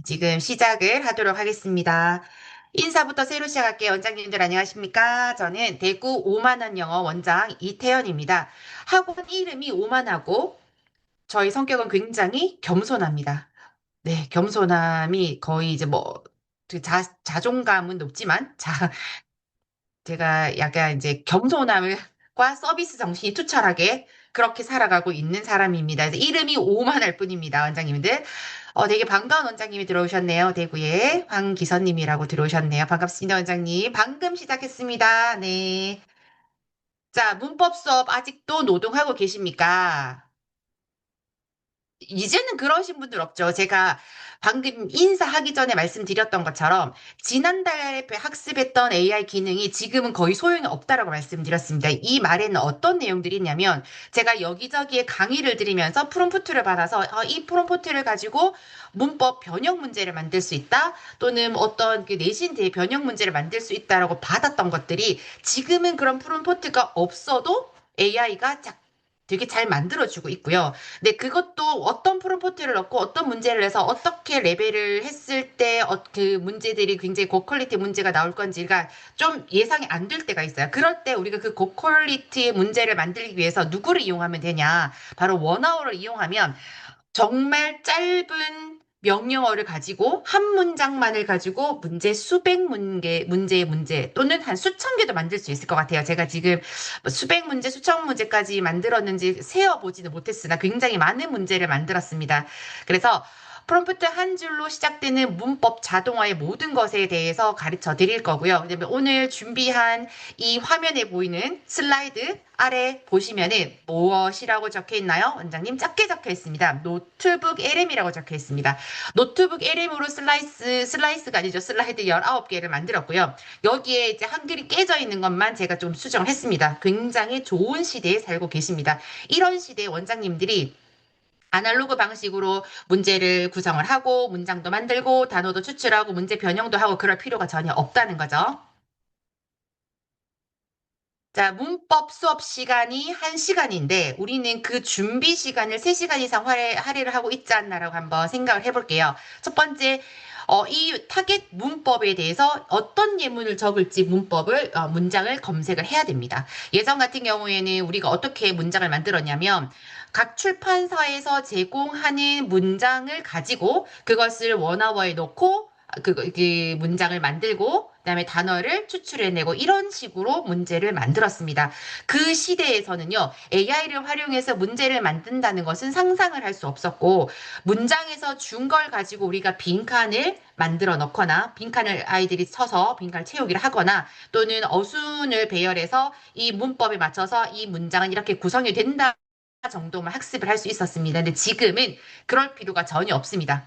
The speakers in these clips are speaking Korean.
지금 시작을 하도록 하겠습니다. 인사부터 새로 시작할게요. 원장님들 안녕하십니까? 저는 대구 5만원 영어 원장 이태연입니다. 학원 이름이 오만하고 저희 성격은 굉장히 겸손합니다. 네, 겸손함이 거의 이제 뭐, 그 자존감은 높지만, 제가 약간 이제 겸손함과 서비스 정신이 투철하게 그렇게 살아가고 있는 사람입니다. 그래서 이름이 오만할 뿐입니다, 원장님들. 되게 반가운 원장님이 들어오셨네요. 대구에 황기선님이라고 들어오셨네요. 반갑습니다, 원장님. 방금 시작했습니다. 네. 자, 문법 수업 아직도 노동하고 계십니까? 이제는 그러신 분들 없죠. 제가 방금 인사하기 전에 말씀드렸던 것처럼 지난달에 학습했던 AI 기능이 지금은 거의 소용이 없다라고 말씀드렸습니다. 이 말에는 어떤 내용들이 있냐면 제가 여기저기에 강의를 드리면서 프롬프트를 받아서 이 프롬프트를 가지고 문법 변형 문제를 만들 수 있다 또는 어떤 그 내신 대 변형 문제를 만들 수 있다라고 받았던 것들이 지금은 그런 프롬프트가 없어도 AI가 되게 잘 만들어주고 있고요. 네, 그것도 어떤 프롬프트를 넣고 어떤 문제를 내서 어떻게 레벨을 했을 때 그 문제들이 굉장히 고퀄리티 문제가 나올 건지가 좀 예상이 안 될 때가 있어요. 그럴 때 우리가 그 고퀄리티의 문제를 만들기 위해서 누구를 이용하면 되냐? 바로 원어원을 이용하면 정말 짧은 명령어를 가지고 한 문장만을 가지고 문제의 문제 또는 한 수천 개도 만들 수 있을 것 같아요. 제가 지금 뭐 수백 문제, 수천 문제까지 만들었는지 세어보지는 못했으나 굉장히 많은 문제를 만들었습니다. 그래서 프롬프트 한 줄로 시작되는 문법 자동화의 모든 것에 대해서 가르쳐 드릴 거고요. 그다음에 오늘 준비한 이 화면에 보이는 슬라이드 아래 보시면은 무엇이라고 적혀 있나요? 원장님 작게 적혀 있습니다. 노트북 LM이라고 적혀 있습니다. 노트북 LM으로 슬라이스가 아니죠. 슬라이드 19개를 만들었고요. 여기에 이제 한글이 깨져 있는 것만 제가 좀 수정을 했습니다. 굉장히 좋은 시대에 살고 계십니다. 이런 시대에 원장님들이 아날로그 방식으로 문제를 구성을 하고 문장도 만들고 단어도 추출하고 문제 변형도 하고 그럴 필요가 전혀 없다는 거죠. 자, 문법 수업 시간이 1시간인데 우리는 그 준비 시간을 3시간 이상 할애를 하고 있지 않나라고 한번 생각을 해볼게요. 첫 번째, 이 타겟 문법에 대해서 어떤 예문을 적을지 문장을 검색을 해야 됩니다. 예전 같은 경우에는 우리가 어떻게 문장을 만들었냐면 각 출판사에서 제공하는 문장을 가지고 그것을 원어원에 넣고 그 문장을 만들고 그다음에 단어를 추출해내고 이런 식으로 문제를 만들었습니다. 그 시대에서는요, AI를 활용해서 문제를 만든다는 것은 상상을 할 수 없었고, 문장에서 준 걸 가지고 우리가 빈칸을 만들어 넣거나, 빈칸을 아이들이 쳐서 빈칸을 채우기를 하거나, 또는 어순을 배열해서 이 문법에 맞춰서 이 문장은 이렇게 구성이 된다 정도만 학습을 할 수 있었습니다. 근데 지금은 그럴 필요가 전혀 없습니다.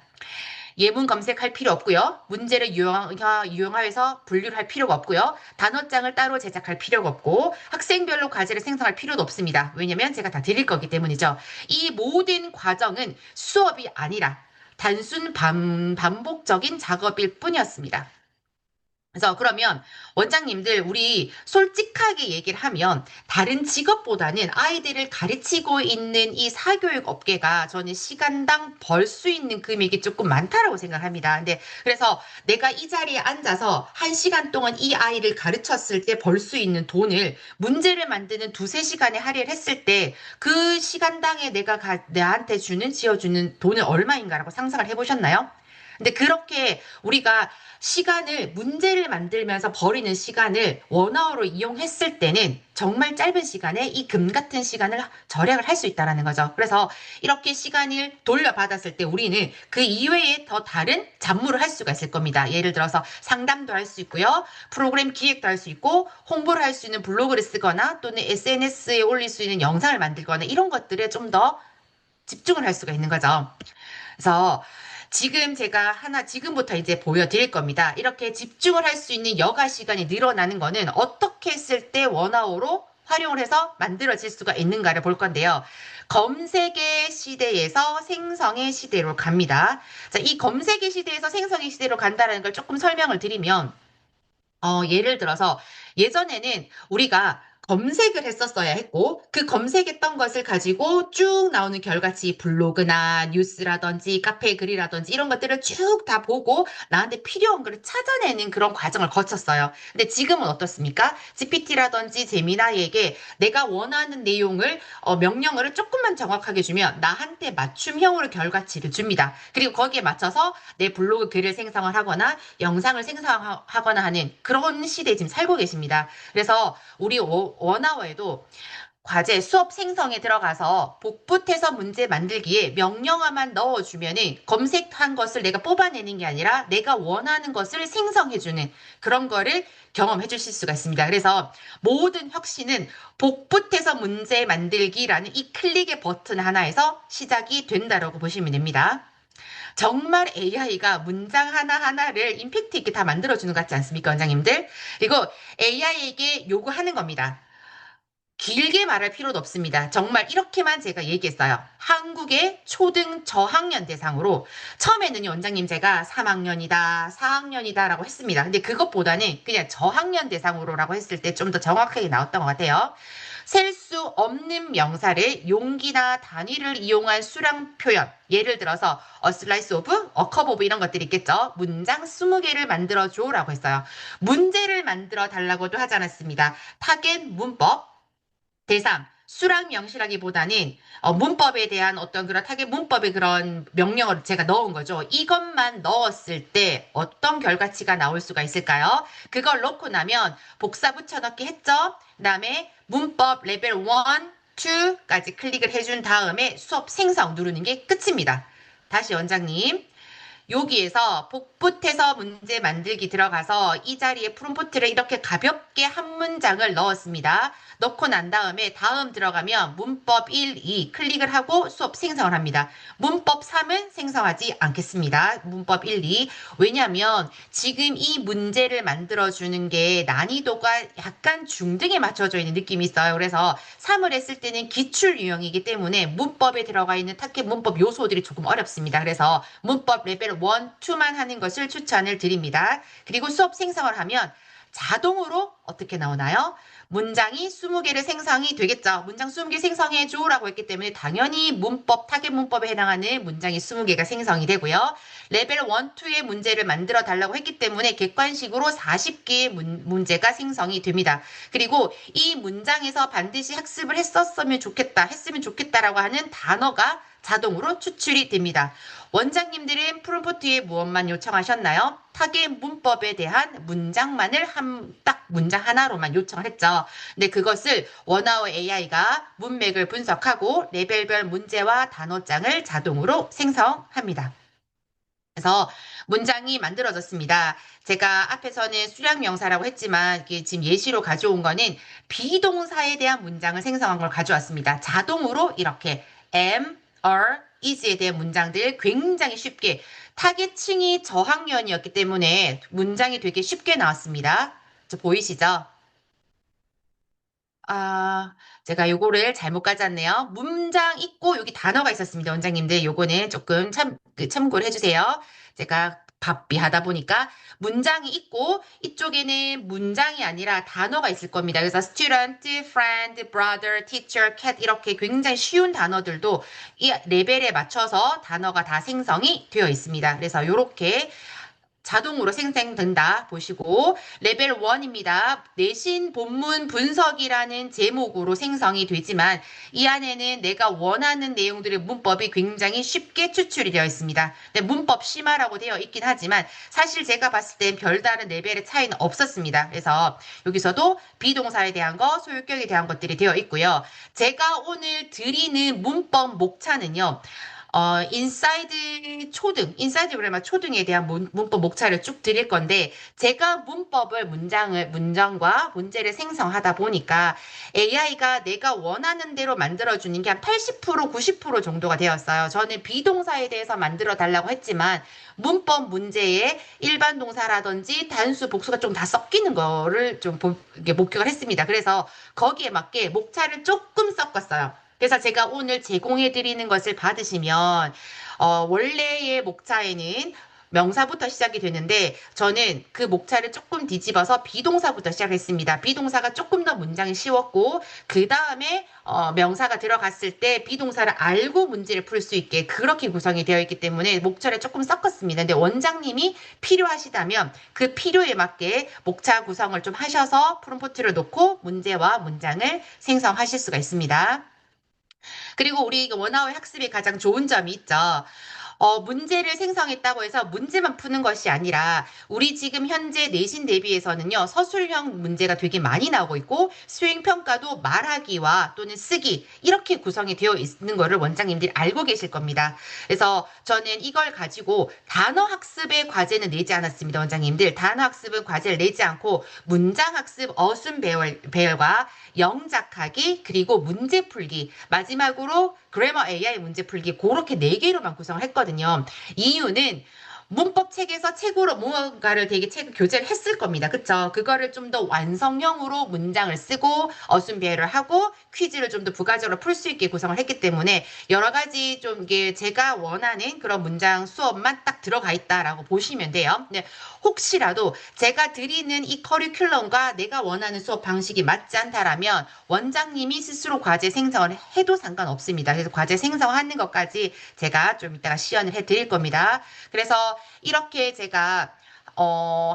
예문 검색할 필요 없고요. 문제를 유형화해서 분류를 할 필요가 없고요. 단어장을 따로 제작할 필요가 없고 학생별로 과제를 생성할 필요도 없습니다. 왜냐면 제가 다 드릴 거기 때문이죠. 이 모든 과정은 수업이 아니라 단순 반복적인 작업일 뿐이었습니다. 그래서 그러면 원장님들 우리 솔직하게 얘기를 하면 다른 직업보다는 아이들을 가르치고 있는 이 사교육 업계가 저는 시간당 벌 수 있는 금액이 조금 많다라고 생각합니다. 근데 그래서 내가 이 자리에 앉아서 1시간 동안 이 아이를 가르쳤을 때 벌 수 있는 돈을 문제를 만드는 두세 시간에 할애를 했을 때 그 시간당에 나한테 지어주는 돈은 얼마인가라고 상상을 해보셨나요? 근데 그렇게 우리가 문제를 만들면서 버리는 시간을 원어로 이용했을 때는 정말 짧은 시간에 이 금 같은 시간을 절약을 할 수 있다는 거죠. 그래서 이렇게 시간을 돌려받았을 때 우리는 그 이외에 더 다른 잡무를 할 수가 있을 겁니다. 예를 들어서 상담도 할 수 있고요. 프로그램 기획도 할 수 있고 홍보를 할 수 있는 블로그를 쓰거나 또는 SNS에 올릴 수 있는 영상을 만들거나 이런 것들에 좀 더 집중을 할 수가 있는 거죠. 그래서 지금 제가 지금부터 이제 보여드릴 겁니다. 이렇게 집중을 할 수 있는 여가 시간이 늘어나는 거는 어떻게 했을 때 원어로 활용을 해서 만들어질 수가 있는가를 볼 건데요. 검색의 시대에서 생성의 시대로 갑니다. 자, 이 검색의 시대에서 생성의 시대로 간다는 걸 조금 설명을 드리면, 예를 들어서 예전에는 우리가 검색을 했었어야 했고 그 검색했던 것을 가지고 쭉 나오는 결과치 블로그나 뉴스라든지 카페 글이라든지 이런 것들을 쭉 다 보고 나한테 필요한 거를 찾아내는 그런 과정을 거쳤어요. 근데 지금은 어떻습니까? GPT라든지 제미나이에게 내가 원하는 내용을 명령어를 조금만 정확하게 주면 나한테 맞춤형으로 결과치를 줍니다. 그리고 거기에 맞춰서 내 블로그 글을 생성을 하거나 영상을 생성하거나 하는 그런 시대에 지금 살고 계십니다. 그래서 우리 원어에도 과제 수업 생성에 들어가서 복붙해서 문제 만들기에 명령어만 넣어주면은 검색한 것을 내가 뽑아내는 게 아니라 내가 원하는 것을 생성해주는 그런 거를 경험해 주실 수가 있습니다. 그래서 모든 혁신은 복붙해서 문제 만들기라는 이 클릭의 버튼 하나에서 시작이 된다라고 보시면 됩니다. 정말 AI가 문장 하나하나를 임팩트 있게 다 만들어주는 것 같지 않습니까, 원장님들? 그리고 AI에게 요구하는 겁니다. 길게 말할 필요도 없습니다. 정말 이렇게만 제가 얘기했어요. 한국의 초등 저학년 대상으로 처음에는요, 원장님 제가 3학년이다, 4학년이다 라고 했습니다. 근데 그것보다는 그냥 저학년 대상으로라고 했을 때 좀 더 정확하게 나왔던 것 같아요. 셀 수 없는 명사를 용기나 단위를 이용한 수량 표현. 예를 들어서 a slice of, a cup of 이런 것들이 있겠죠. 문장 20개를 만들어줘 라고 했어요. 문제를 만들어 달라고도 하지 않았습니다. 타겟 문법, 대상, 수락 명시라기보다는 문법에 대한 어떤 그런 타겟 문법의 그런 명령어를 제가 넣은 거죠. 이것만 넣었을 때 어떤 결과치가 나올 수가 있을까요? 그걸 넣고 나면 복사 붙여넣기 했죠? 그다음에 문법 레벨 1, 2까지 클릭을 해준 다음에 수업 생성 누르는 게 끝입니다. 다시 원장님. 여기에서 복붙해서 문제 만들기 들어가서 이 자리에 프롬프트를 이렇게 가볍게 한 문장을 넣었습니다. 넣고 난 다음에 다음 들어가면 문법 1, 2 클릭을 하고 수업 생성을 합니다. 문법 3은 생성하지 않겠습니다. 문법 1, 2. 왜냐하면 지금 이 문제를 만들어주는 게 난이도가 약간 중등에 맞춰져 있는 느낌이 있어요. 그래서 3을 했을 때는 기출 유형이기 때문에 문법에 들어가 있는 타겟 문법 요소들이 조금 어렵습니다. 그래서 문법 레벨 1, 2만 하는 것을 추천을 드립니다. 그리고 수업 생성을 하면 자동으로 어떻게 나오나요? 문장이 20개를 생성이 되겠죠. 문장 20개 생성해 줘라고 했기 때문에 당연히 문법, 타겟 문법에 해당하는 문장이 20개가 생성이 되고요. 레벨 1, 2의 문제를 만들어 달라고 했기 때문에 객관식으로 40개의 문제가 생성이 됩니다. 그리고 이 문장에서 반드시 학습을 했었으면 좋겠다, 했으면 좋겠다라고 하는 단어가 자동으로 추출이 됩니다. 원장님들은 프롬프트에 무엇만 요청하셨나요? 타겟 문법에 대한 문장만을 딱 문장 하나로만 요청을 했죠. 근데 그것을 원어원 AI가 문맥을 분석하고 레벨별 문제와 단어장을 자동으로 생성합니다. 그래서 문장이 만들어졌습니다. 제가 앞에서는 수량명사라고 했지만 이게 지금 예시로 가져온 거는 비동사에 대한 문장을 생성한 걸 가져왔습니다. 자동으로 이렇게 am, are, is에 대한 문장들 굉장히 쉽게 타겟층이 저학년이었기 때문에 문장이 되게 쉽게 나왔습니다. 보이시죠? 제가 요거를 잘못 가져왔네요. 문장 있고 여기 단어가 있었습니다. 원장님들 요거는 조금 참고를 해주세요. 제가 바삐 하다 보니까 문장이 있고 이쪽에는 문장이 아니라 단어가 있을 겁니다. 그래서 student, friend, brother, teacher, cat 이렇게 굉장히 쉬운 단어들도 이 레벨에 맞춰서 단어가 다 생성이 되어 있습니다. 그래서 요렇게 자동으로 생성된다 보시고 레벨 1입니다. 내신 본문 분석이라는 제목으로 생성이 되지만 이 안에는 내가 원하는 내용들의 문법이 굉장히 쉽게 추출이 되어 있습니다. 근데 문법 심화라고 되어 있긴 하지만 사실 제가 봤을 땐 별다른 레벨의 차이는 없었습니다. 그래서 여기서도 비동사에 대한 거, 소유격에 대한 것들이 되어 있고요. 제가 오늘 드리는 문법 목차는요. 인사이드 초등, 인사이드 그래머 초등에 대한 문법 목차를 쭉 드릴 건데, 제가 문법을 문장과 문제를 생성하다 보니까 AI가 내가 원하는 대로 만들어주는 게 한 80%, 90% 정도가 되었어요. 저는 비동사에 대해서 만들어 달라고 했지만, 문법 문제에 일반 동사라든지 단수, 복수가 좀 다 섞이는 거를 좀 목격을 했습니다. 그래서 거기에 맞게 목차를 조금 섞었어요. 그래서 제가 오늘 제공해 드리는 것을 받으시면 원래의 목차에는 명사부터 시작이 되는데 저는 그 목차를 조금 뒤집어서 비동사부터 시작했습니다. 비동사가 조금 더 문장이 쉬웠고 그 다음에 명사가 들어갔을 때 비동사를 알고 문제를 풀 수 있게 그렇게 구성이 되어 있기 때문에 목차를 조금 섞었습니다. 근데 원장님이 필요하시다면 그 필요에 맞게 목차 구성을 좀 하셔서 프롬프트를 놓고 문제와 문장을 생성하실 수가 있습니다. 그리고 우리 원어의 학습이 가장 좋은 점이 있죠. 문제를 생성했다고 해서 문제만 푸는 것이 아니라 우리 지금 현재 내신 대비에서는요, 서술형 문제가 되게 많이 나오고 있고 수행평가도 말하기와 또는 쓰기 이렇게 구성이 되어 있는 거를 원장님들이 알고 계실 겁니다. 그래서 저는 이걸 가지고 단어 학습의 과제는 내지 않았습니다. 원장님들 단어 학습은 과제를 내지 않고 문장 학습, 어순 배열과 영작하기 그리고 문제 풀기 마지막으로 그래머 AI 문제 풀기 그렇게 4개로만 구성을 했거든요. 이유는 문법 책에서 책으로 무언가를 되게 책 교재를 했을 겁니다. 그쵸? 그거를 좀 더 완성형으로 문장을 쓰고 어순 배열을 하고 퀴즈를 좀 더 부가적으로 풀 수 있게 구성을 했기 때문에 여러 가지 좀 이게 제가 원하는 그런 문장 수업만 딱 들어가 있다라고 보시면 돼요. 네, 혹시라도 제가 드리는 이 커리큘럼과 내가 원하는 수업 방식이 맞지 않다라면 원장님이 스스로 과제 생성을 해도 상관없습니다. 그래서 과제 생성하는 것까지 제가 좀 이따가 시연을 해드릴 겁니다. 그래서 이렇게 제가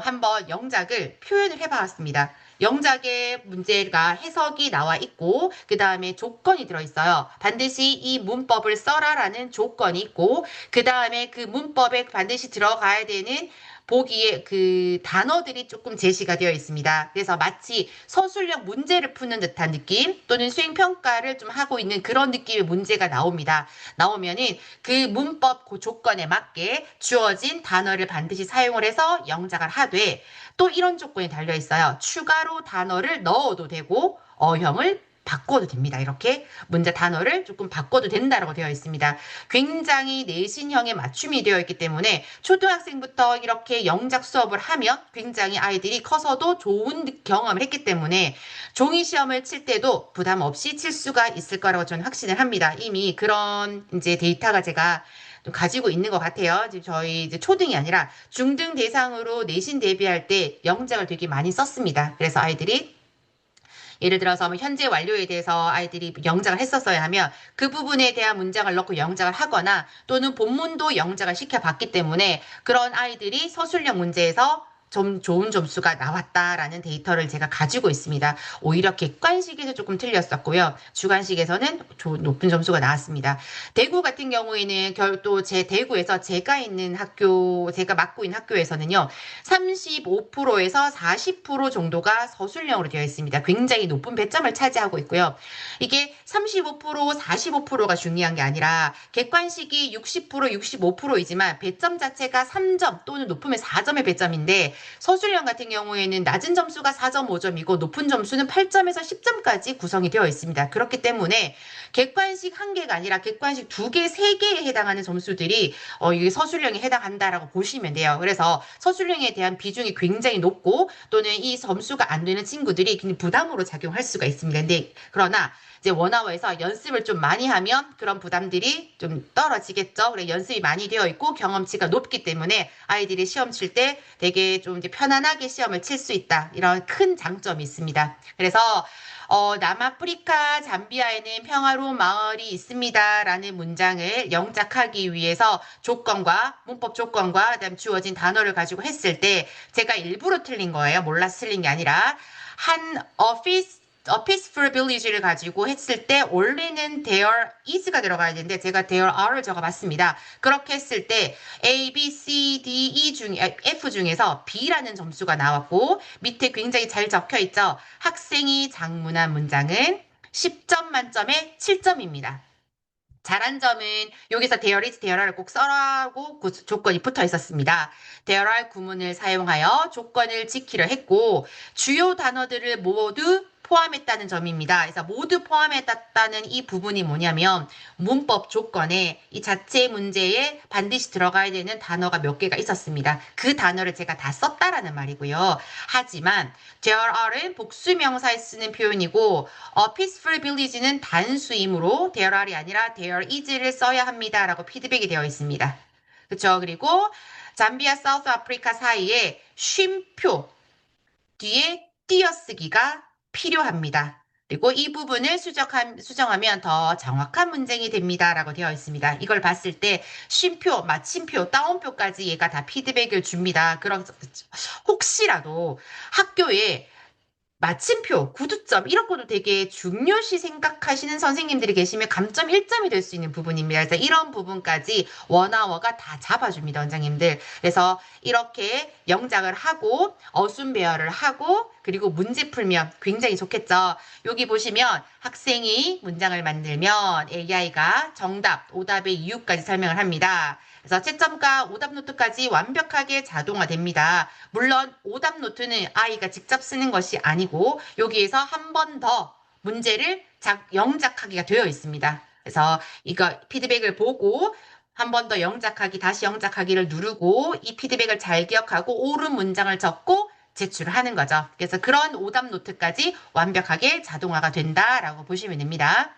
한번 영작을 표현을 해봤습니다. 영작의 문제가 해석이 나와 있고 그 다음에 조건이 들어있어요. 반드시 이 문법을 써라라는 조건이 있고 그 다음에 그 문법에 반드시 들어가야 되는 보기에 그 단어들이 조금 제시가 되어 있습니다. 그래서 마치 서술형 문제를 푸는 듯한 느낌 또는 수행평가를 좀 하고 있는 그런 느낌의 문제가 나옵니다. 나오면은 그 문법 그 조건에 맞게 주어진 단어를 반드시 사용을 해서 영작을 하되 또 이런 조건이 달려 있어요. 추가로 단어를 넣어도 되고 어형을 바꿔도 됩니다. 이렇게 문제 단어를 조금 바꿔도 된다라고 되어 있습니다. 굉장히 내신형에 맞춤이 되어 있기 때문에 초등학생부터 이렇게 영작 수업을 하면 굉장히 아이들이 커서도 좋은 경험을 했기 때문에 종이 시험을 칠 때도 부담 없이 칠 수가 있을 거라고 저는 확신을 합니다. 이미 그런 이제 데이터가 제가 좀 가지고 있는 것 같아요. 지금 저희 이제 초등이 아니라 중등 대상으로 내신 대비할 때 영작을 되게 많이 썼습니다. 그래서 아이들이 예를 들어서 뭐 현재 완료에 대해서 아이들이 영작을 했었어야 하면 그 부분에 대한 문장을 넣고 영작을 하거나 또는 본문도 영작을 시켜봤기 때문에 그런 아이들이 서술형 문제에서 좀 좋은 점수가 나왔다라는 데이터를 제가 가지고 있습니다. 오히려 객관식에서 조금 틀렸었고요. 주관식에서는 높은 점수가 나왔습니다. 대구 같은 경우에는 또 제 대구에서 제가 있는 학교, 제가 맡고 있는 학교에서는요. 35%에서 40% 정도가 서술형으로 되어 있습니다. 굉장히 높은 배점을 차지하고 있고요. 이게 35%, 45%가 중요한 게 아니라 객관식이 60%, 65%이지만 배점 자체가 3점 또는 높으면 4점의 배점인데 서술형 같은 경우에는 낮은 점수가 4.5점이고 높은 점수는 8점에서 10점까지 구성이 되어 있습니다. 그렇기 때문에 객관식 한 개가 아니라 객관식 두 개, 세 개에 해당하는 점수들이 이게 서술형에 해당한다라고 보시면 돼요. 그래서 서술형에 대한 비중이 굉장히 높고 또는 이 점수가 안 되는 친구들이 굉장히 부담으로 작용할 수가 있습니다. 근데 그러나 이제 원어에서 연습을 좀 많이 하면 그런 부담들이 좀 떨어지겠죠. 그래 연습이 많이 되어 있고 경험치가 높기 때문에 아이들이 시험 칠 때 되게 좀 이제 편안하게 시험을 칠 수 있다. 이런 큰 장점이 있습니다. 그래서 남아프리카 잠비아에는 평화로운 마을이 있습니다. 라는 문장을 영작하기 위해서 조건과 문법 조건과 그다음 주어진 단어를 가지고 했을 때 제가 일부러 틀린 거예요. 몰라서 틀린 게 아니라 한 A peaceful village를 가지고 했을 때 원래는 there is가 들어가야 되는데 제가 there are를 적어봤습니다. 그렇게 했을 때 A, B, C, D, E F 중에서 B라는 점수가 나왔고 밑에 굉장히 잘 적혀 있죠. 학생이 장문한 문장은 10점 만점에 7점입니다. 잘한 점은 여기서 there is, there are를 꼭 써라고 조건이 붙어 있었습니다. there are 구문을 사용하여 조건을 지키려 했고 주요 단어들을 모두 포함했다는 점입니다. 그래서 모두 포함했다는 이 부분이 뭐냐면 문법 조건에 이 자체 문제에 반드시 들어가야 되는 단어가 몇 개가 있었습니다. 그 단어를 제가 다 썼다라는 말이고요. 하지만 there are는 복수 명사에 쓰는 표현이고 peaceful village는 단수이므로 there are이 아니라 there is를 써야 합니다라고 피드백이 되어 있습니다. 그쵸? 그리고 잠비아, 사우스 아프리카 사이에 쉼표 뒤에 띄어쓰기가 필요합니다. 그리고 이 부분을 수정하면 더 정확한 문장이 됩니다라고 되어 있습니다. 이걸 봤을 때 쉼표, 마침표, 따옴표까지 얘가 다 피드백을 줍니다. 그럼 혹시라도 학교에 마침표, 구두점 이런 것도 되게 중요시 생각하시는 선생님들이 계시면 감점 1점이 될 수 있는 부분입니다. 그래서 이런 부분까지 원어워가 다 잡아줍니다, 원장님들. 그래서 이렇게 영작을 하고 어순 배열을 하고 그리고 문제 풀면 굉장히 좋겠죠. 여기 보시면 학생이 문장을 만들면 AI가 정답, 오답의 이유까지 설명을 합니다. 그래서 채점과 오답 노트까지 완벽하게 자동화됩니다. 물론 오답 노트는 아이가 직접 쓰는 것이 아니고 여기에서 한 번 더 문제를 영작하기가 되어 있습니다. 그래서 이거 피드백을 보고 한 번 더 영작하기, 다시 영작하기를 누르고 이 피드백을 잘 기억하고 옳은 문장을 적고 제출을 하는 거죠. 그래서 그런 오답 노트까지 완벽하게 자동화가 된다라고 보시면 됩니다.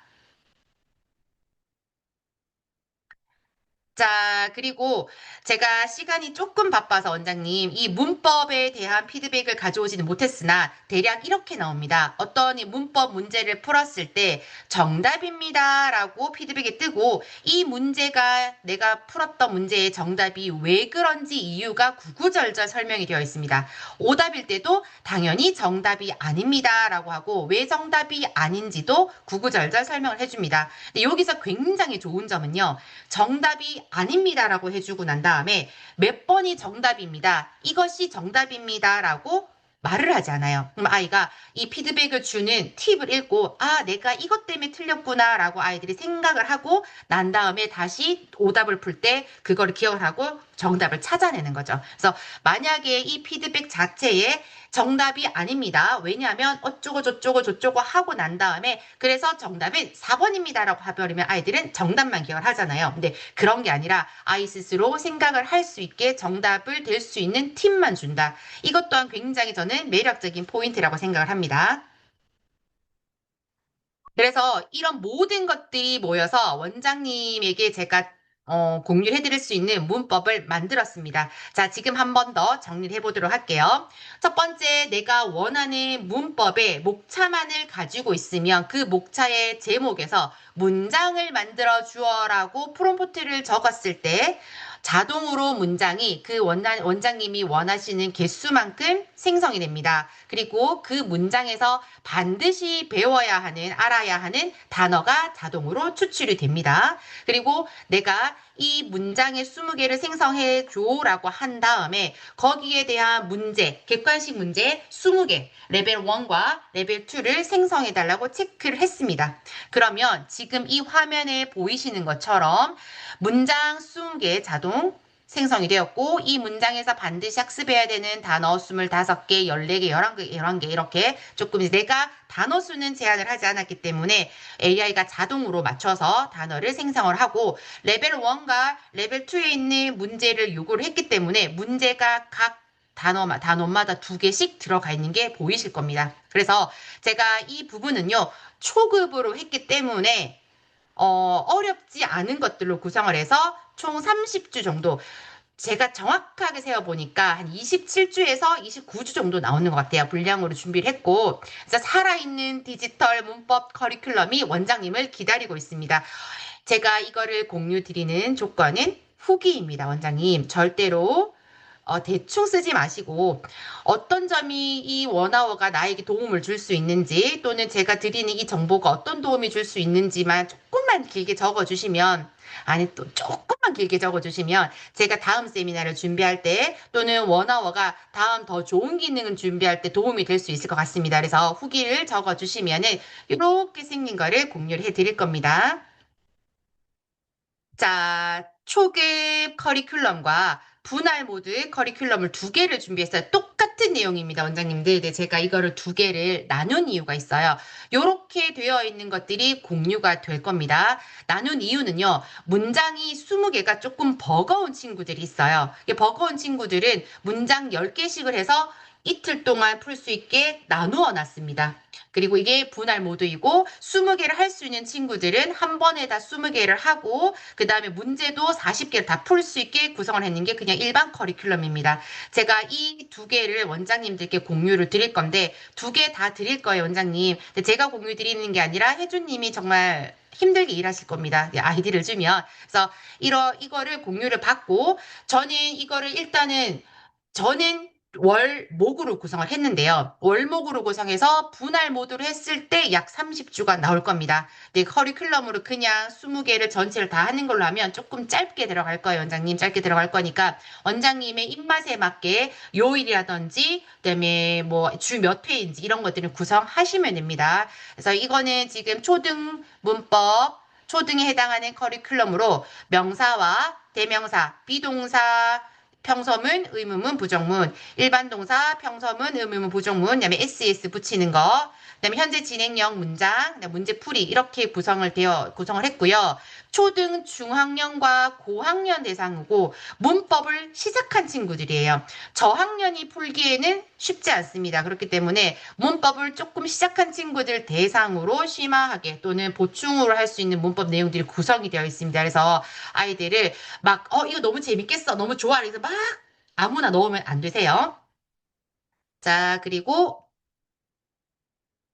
자, 그리고 제가 시간이 조금 바빠서 원장님, 이 문법에 대한 피드백을 가져오지는 못했으나 대략 이렇게 나옵니다. 어떤 이 문법 문제를 풀었을 때 정답입니다라고 피드백이 뜨고 이 문제가 내가 풀었던 문제의 정답이 왜 그런지 이유가 구구절절 설명이 되어 있습니다. 오답일 때도 당연히 정답이 아닙니다라고 하고 왜 정답이 아닌지도 구구절절 설명을 해줍니다. 근데 여기서 굉장히 좋은 점은요. 정답이 아닙니다라고 해주고 난 다음에 몇 번이 정답입니다. 이것이 정답입니다라고 말을 하지 않아요. 그럼 아이가 이 피드백을 주는 팁을 읽고 아, 내가 이것 때문에 틀렸구나라고 아이들이 생각을 하고 난 다음에 다시 오답을 풀 때 그거를 기억을 하고 정답을 찾아내는 거죠. 그래서 만약에 이 피드백 자체에 정답이 아닙니다. 왜냐하면 어쩌고 저쩌고 저쩌고 하고 난 다음에 그래서 정답은 4번입니다라고 해버리면 아이들은 정답만 기억을 하잖아요. 근데 그런 게 아니라 아이 스스로 생각을 할 수 있게 정답을 될 수 있는 팁만 준다. 이것 또한 굉장히 저는 매력적인 포인트라고 생각을 합니다. 그래서 이런 모든 것들이 모여서 원장님에게 제가 공유를 해드릴 수 있는 문법을 만들었습니다. 자, 지금 한 번 더 정리를 해보도록 할게요. 첫 번째, 내가 원하는 문법의 목차만을 가지고 있으면 그 목차의 제목에서 문장을 만들어 주어라고 프롬프트를 적었을 때 자동으로 문장이 그 원장님이 원하시는 개수만큼 생성이 됩니다. 그리고 그 문장에서 반드시 배워야 하는, 알아야 하는 단어가 자동으로 추출이 됩니다. 그리고 내가 이 문장의 20개를 생성해 줘라고 한 다음에 거기에 대한 문제, 객관식 문제 20개, 레벨 1과 레벨 2를 생성해 달라고 체크를 했습니다. 그러면 지금 이 화면에 보이시는 것처럼 문장 20개 자동 생성이 되었고 이 문장에서 반드시 학습해야 되는 단어 25개, 14개, 11개, 11개 이렇게 조금 내가 단어 수는 제한을 하지 않았기 때문에 AI가 자동으로 맞춰서 단어를 생성을 하고 레벨 1과 레벨 2에 있는 문제를 요구를 했기 때문에 문제가 각 단어마다 2개씩 들어가 있는 게 보이실 겁니다. 그래서 제가 이 부분은요, 초급으로 했기 때문에 어렵지 않은 것들로 구성을 해서 총 30주 정도 제가 정확하게 세어보니까 한 27주에서 29주 정도 나오는 것 같아요. 분량으로 준비를 했고 그래서 살아있는 디지털 문법 커리큘럼이 원장님을 기다리고 있습니다. 제가 이거를 공유 드리는 조건은 후기입니다. 원장님 절대로 대충 쓰지 마시고 어떤 점이 이 원어워가 나에게 도움을 줄 수 있는지 또는 제가 드리는 이 정보가 어떤 도움이 줄 수 있는지만 조금만 길게 적어주시면 아니 또 조금만 길게 적어주시면 제가 다음 세미나를 준비할 때 또는 원어워가 다음 더 좋은 기능을 준비할 때 도움이 될 수 있을 것 같습니다. 그래서 후기를 적어주시면은 이렇게 생긴 거를 공유를 해드릴 겁니다. 자, 초급 커리큘럼과 분할 모드 커리큘럼을 2개를 준비했어요. 똑같은 내용입니다, 원장님들. 네, 제가 이거를 2개를 나눈 이유가 있어요. 이렇게 되어 있는 것들이 공유가 될 겁니다. 나눈 이유는요, 문장이 20개가 조금 버거운 친구들이 있어요. 버거운 친구들은 문장 10개씩을 해서 이틀 동안 풀 수 있게 나누어 놨습니다. 그리고 이게 분할 모드이고 20개를 할 수 있는 친구들은 한 번에 다 20개를 하고 그 다음에 문제도 40개를 다 풀 수 있게 구성을 했는 게 그냥 일반 커리큘럼입니다. 제가 이 두 개를 원장님들께 공유를 드릴 건데 두 개 다 드릴 거예요, 원장님. 근데 제가 공유 드리는 게 아니라 혜주님이 정말 힘들게 일하실 겁니다. 아이디를 주면. 그래서 이거를 공유를 받고 저는 이거를 일단은 저는 월목으로 구성을 했는데요. 월목으로 구성해서 분할 모드로 했을 때 약 30주가 나올 겁니다. 근데 커리큘럼으로 그냥 20개를 전체를 다 하는 걸로 하면 조금 짧게 들어갈 거예요, 원장님. 짧게 들어갈 거니까 원장님의 입맛에 맞게 요일이라든지 그다음에 뭐 주 몇 회인지 이런 것들을 구성하시면 됩니다. 그래서 이거는 지금 초등 문법 초등에 해당하는 커리큘럼으로 명사와 대명사, 비동사, 평서문, 의문문, 부정문, 일반 동사, 평서문, 의문문, 부정문, 그다음에 SES 붙이는 거, 그다음에 현재 진행형 문장, 그다음에 문제풀이 이렇게 구성을 했고요. 초등 중학년과 고학년 대상이고 문법을 시작한 친구들이에요. 저학년이 풀기에는 쉽지 않습니다. 그렇기 때문에 문법을 조금 시작한 친구들 대상으로 심화하게 또는 보충으로 할 수 있는 문법 내용들이 구성이 되어 있습니다. 그래서 아이들을 막, 이거 너무 재밌겠어. 너무 좋아. 그래서 막 아무나 넣으면 안 되세요. 자, 그리고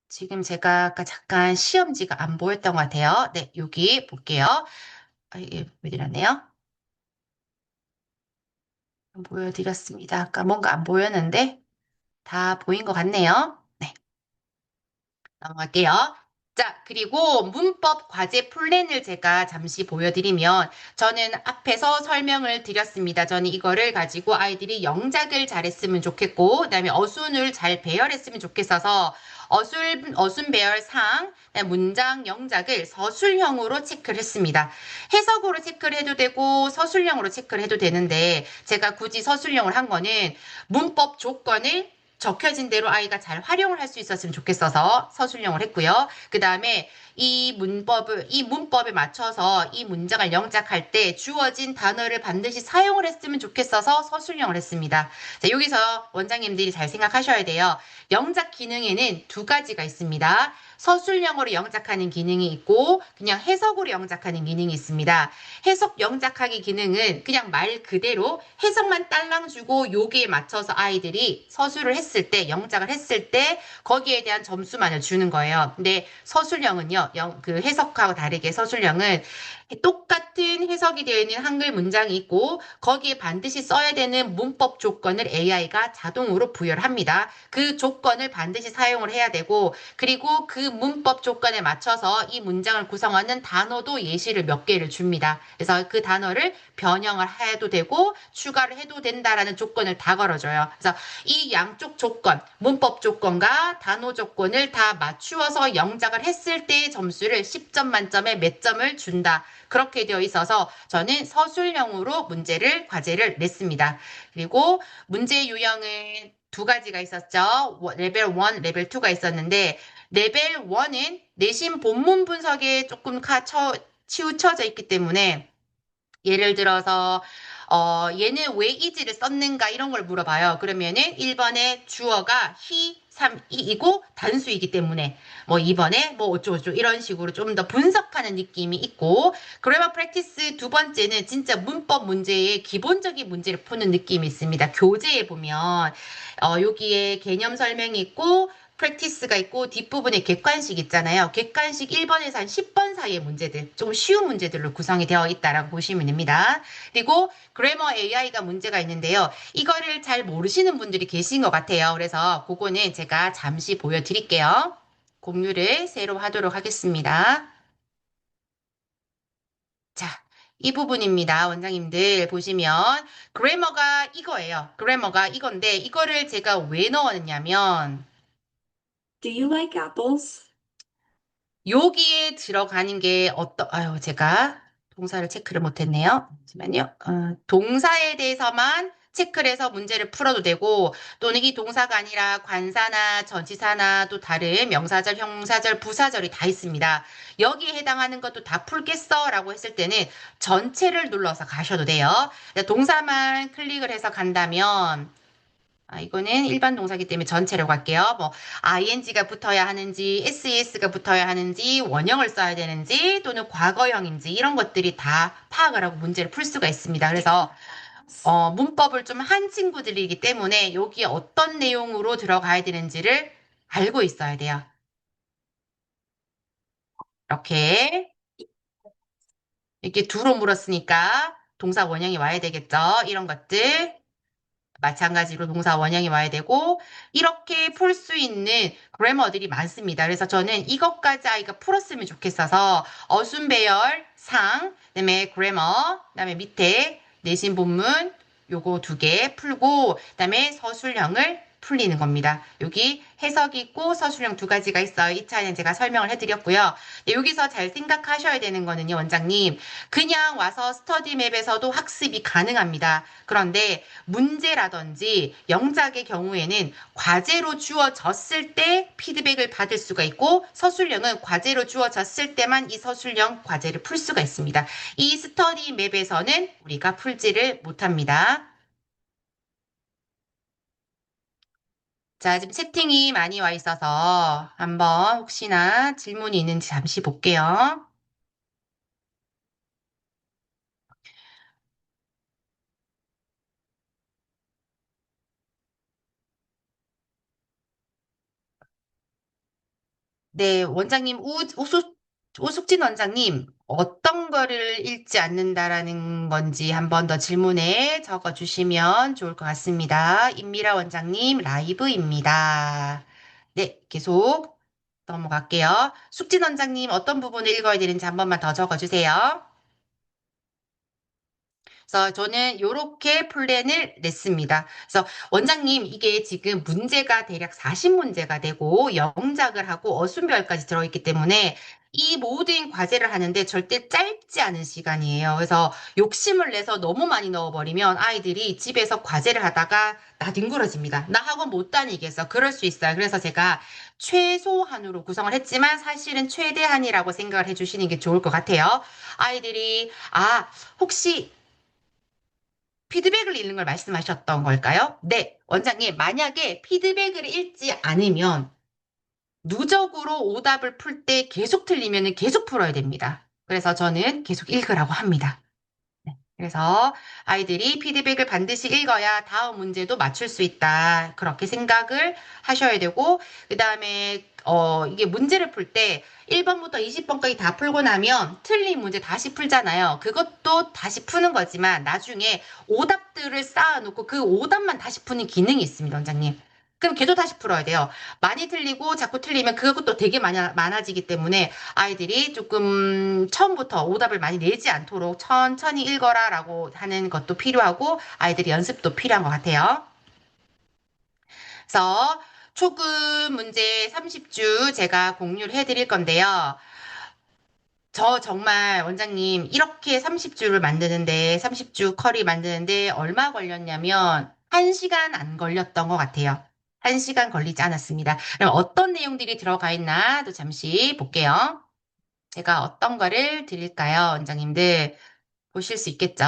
지금 제가 아까 잠깐 시험지가 안 보였던 것 같아요. 네, 여기 볼게요. 아, 이게 왜 이러네요? 보여드렸습니다. 아까 뭔가 안 보였는데 다 보인 것 같네요. 네, 넘어갈게요. 자, 그리고 문법 과제 플랜을 제가 잠시 보여드리면 저는 앞에서 설명을 드렸습니다. 저는 이거를 가지고 아이들이 영작을 잘했으면 좋겠고, 그다음에 어순을 잘 배열했으면 좋겠어서 어순 배열 상, 문장 영작을 서술형으로 체크를 했습니다. 해석으로 체크를 해도 되고 서술형으로 체크를 해도 되는데 제가 굳이 서술형을 한 거는 문법 조건을 적혀진 대로 아이가 잘 활용을 할 수 있었으면 좋겠어서 서술형을 했고요. 그 다음에 이 문법에 맞춰서 이 문장을 영작할 때 주어진 단어를 반드시 사용을 했으면 좋겠어서 서술형을 했습니다. 자, 여기서 원장님들이 잘 생각하셔야 돼요. 영작 기능에는 두 가지가 있습니다. 서술형으로 영작하는 기능이 있고 그냥 해석으로 영작하는 기능이 있습니다. 해석 영작하기 기능은 그냥 말 그대로 해석만 딸랑 주고 여기에 맞춰서 아이들이 서술을 했을 때 영작을 했을 때 거기에 대한 점수만을 주는 거예요. 근데 서술형은요, 그 해석하고 다르게 서술형은 똑같은 해석이 되어 있는 한글 문장이 있고 거기에 반드시 써야 되는 문법 조건을 AI가 자동으로 부여를 합니다. 그 조건을 반드시 사용을 해야 되고 그리고 그 문법 조건에 맞춰서 이 문장을 구성하는 단어도 예시를 몇 개를 줍니다. 그래서 그 단어를 변형을 해도 되고 추가를 해도 된다라는 조건을 다 걸어줘요. 그래서 이 양쪽 조건, 문법 조건과 단어 조건을 다 맞추어서 영작을 했을 때의 점수를 10점 만점에 몇 점을 준다. 그렇게 되어 있어서 저는 서술형으로 과제를 냈습니다. 그리고 문제 유형은 두 가지가 있었죠. 레벨 1, 레벨 2가 있었는데 레벨 1은 내신 본문 분석에 조금 치우쳐져 있기 때문에 예를 들어서 얘는 왜 이지를 썼는가 이런 걸 물어봐요. 그러면은 1번에 주어가 he, 3이고 단수이기 때문에 뭐 2번에 뭐 어쩌고저쩌고 이런 식으로 좀 더 분석하는 느낌이 있고 그래머 프랙티스 두 번째는 진짜 문법 문제의 기본적인 문제를 푸는 느낌이 있습니다. 교재에 보면 여기에 개념 설명이 있고 프랙티스가 있고 뒷부분에 객관식 있잖아요. 객관식 1번에서 한 10번 사이의 문제들, 좀 쉬운 문제들로 구성이 되어 있다라고 보시면 됩니다. 그리고 그래머 AI가 문제가 있는데요. 이거를 잘 모르시는 분들이 계신 것 같아요. 그래서 그거는 제가 잠시 보여드릴게요. 공유를 새로 하도록 하겠습니다. 자, 이 부분입니다. 원장님들 보시면 그래머가 이거예요. 그래머가 이건데 이거를 제가 왜 넣었냐면 Do you like apples? 여기에 들어가는 게 제가 동사를 체크를 못했네요. 잠시만요. 동사에 대해서만 체크를 해서 문제를 풀어도 되고, 또는 이 동사가 아니라 관사나 전치사나 또 다른 명사절, 형사절, 부사절이 다 있습니다. 여기에 해당하는 것도 다 풀겠어? 라고 했을 때는 전체를 눌러서 가셔도 돼요. 동사만 클릭을 해서 간다면, 이거는 일반 동사기 때문에 전체라고 할게요. 뭐, ing가 붙어야 하는지, ses가 붙어야 하는지, 원형을 써야 되는지, 또는 과거형인지, 이런 것들이 다 파악을 하고 문제를 풀 수가 있습니다. 그래서, 문법을 좀 한 친구들이기 때문에 여기에 어떤 내용으로 들어가야 되는지를 알고 있어야 돼요. 이렇게, 이렇게 두로 물었으니까 동사 원형이 와야 되겠죠. 이런 것들. 마찬가지로 동사 원형이 와야 되고 이렇게 풀 수 있는 그래머들이 많습니다. 그래서 저는 이것까지 아이가 풀었으면 좋겠어서 어순 배열 상, 그다음에 그래머, 그다음에 밑에 내신 본문 요거 두 개 풀고 그다음에 서술형을 풀리는 겁니다. 여기 해석이 있고 서술형 두 가지가 있어요. 이 차이는 제가 설명을 해드렸고요. 네, 여기서 잘 생각하셔야 되는 거는요, 원장님. 그냥 와서 스터디맵에서도 학습이 가능합니다. 그런데 문제라든지 영작의 경우에는 과제로 주어졌을 때 피드백을 받을 수가 있고 서술형은 과제로 주어졌을 때만 이 서술형 과제를 풀 수가 있습니다. 이 스터디 맵에서는 우리가 풀지를 못합니다. 자, 지금 채팅이 많이 와 있어서 한번 혹시나 질문이 있는지 잠시 볼게요. 네, 원장님, 오숙진 원장님, 어떤 거를 읽지 않는다라는 건지 한번 더 질문에 적어 주시면 좋을 것 같습니다. 임미라 원장님, 라이브입니다. 네, 계속 넘어갈게요. 숙진 원장님, 어떤 부분을 읽어야 되는지 한 번만 더 적어 주세요. 그래서 저는 이렇게 플랜을 냈습니다. 그래서 원장님 이게 지금 문제가 대략 40문제가 되고 영작을 하고 어순별까지 들어있기 때문에 이 모든 과제를 하는데 절대 짧지 않은 시간이에요. 그래서 욕심을 내서 너무 많이 넣어버리면 아이들이 집에서 과제를 하다가 나뒹굴어집니다. 나 학원 못 다니겠어. 그럴 수 있어요. 그래서 제가 최소한으로 구성을 했지만 사실은 최대한이라고 생각을 해주시는 게 좋을 것 같아요. 아이들이 혹시 피드백을 읽는 걸 말씀하셨던 걸까요? 네, 원장님, 만약에 피드백을 읽지 않으면 누적으로 오답을 풀 때 계속 틀리면 계속 풀어야 됩니다. 그래서 저는 계속 읽으라고 합니다. 네, 그래서 아이들이 피드백을 반드시 읽어야 다음 문제도 맞출 수 있다. 그렇게 생각을 하셔야 되고, 그 다음에, 이게 문제를 풀 때 1번부터 20번까지 다 풀고 나면 틀린 문제 다시 풀잖아요. 그것도 다시 푸는 거지만 나중에 오답들을 쌓아놓고 그 오답만 다시 푸는 기능이 있습니다, 원장님. 그럼 걔도 다시 풀어야 돼요. 많이 틀리고 자꾸 틀리면 그것도 되게 많아지기 때문에 아이들이 조금 처음부터 오답을 많이 내지 않도록 천천히 읽어라라고 하는 것도 필요하고 아이들이 연습도 필요한 것 같아요. 그래서 초급 문제 30주 제가 공유를 해드릴 건데요. 저 정말 원장님 이렇게 30주를 만드는데 30주 커리 만드는데 얼마 걸렸냐면 1시간 안 걸렸던 것 같아요. 1시간 걸리지 않았습니다. 그럼 어떤 내용들이 들어가 있나 또 잠시 볼게요. 제가 어떤 거를 드릴까요, 원장님들? 보실 수 있겠죠?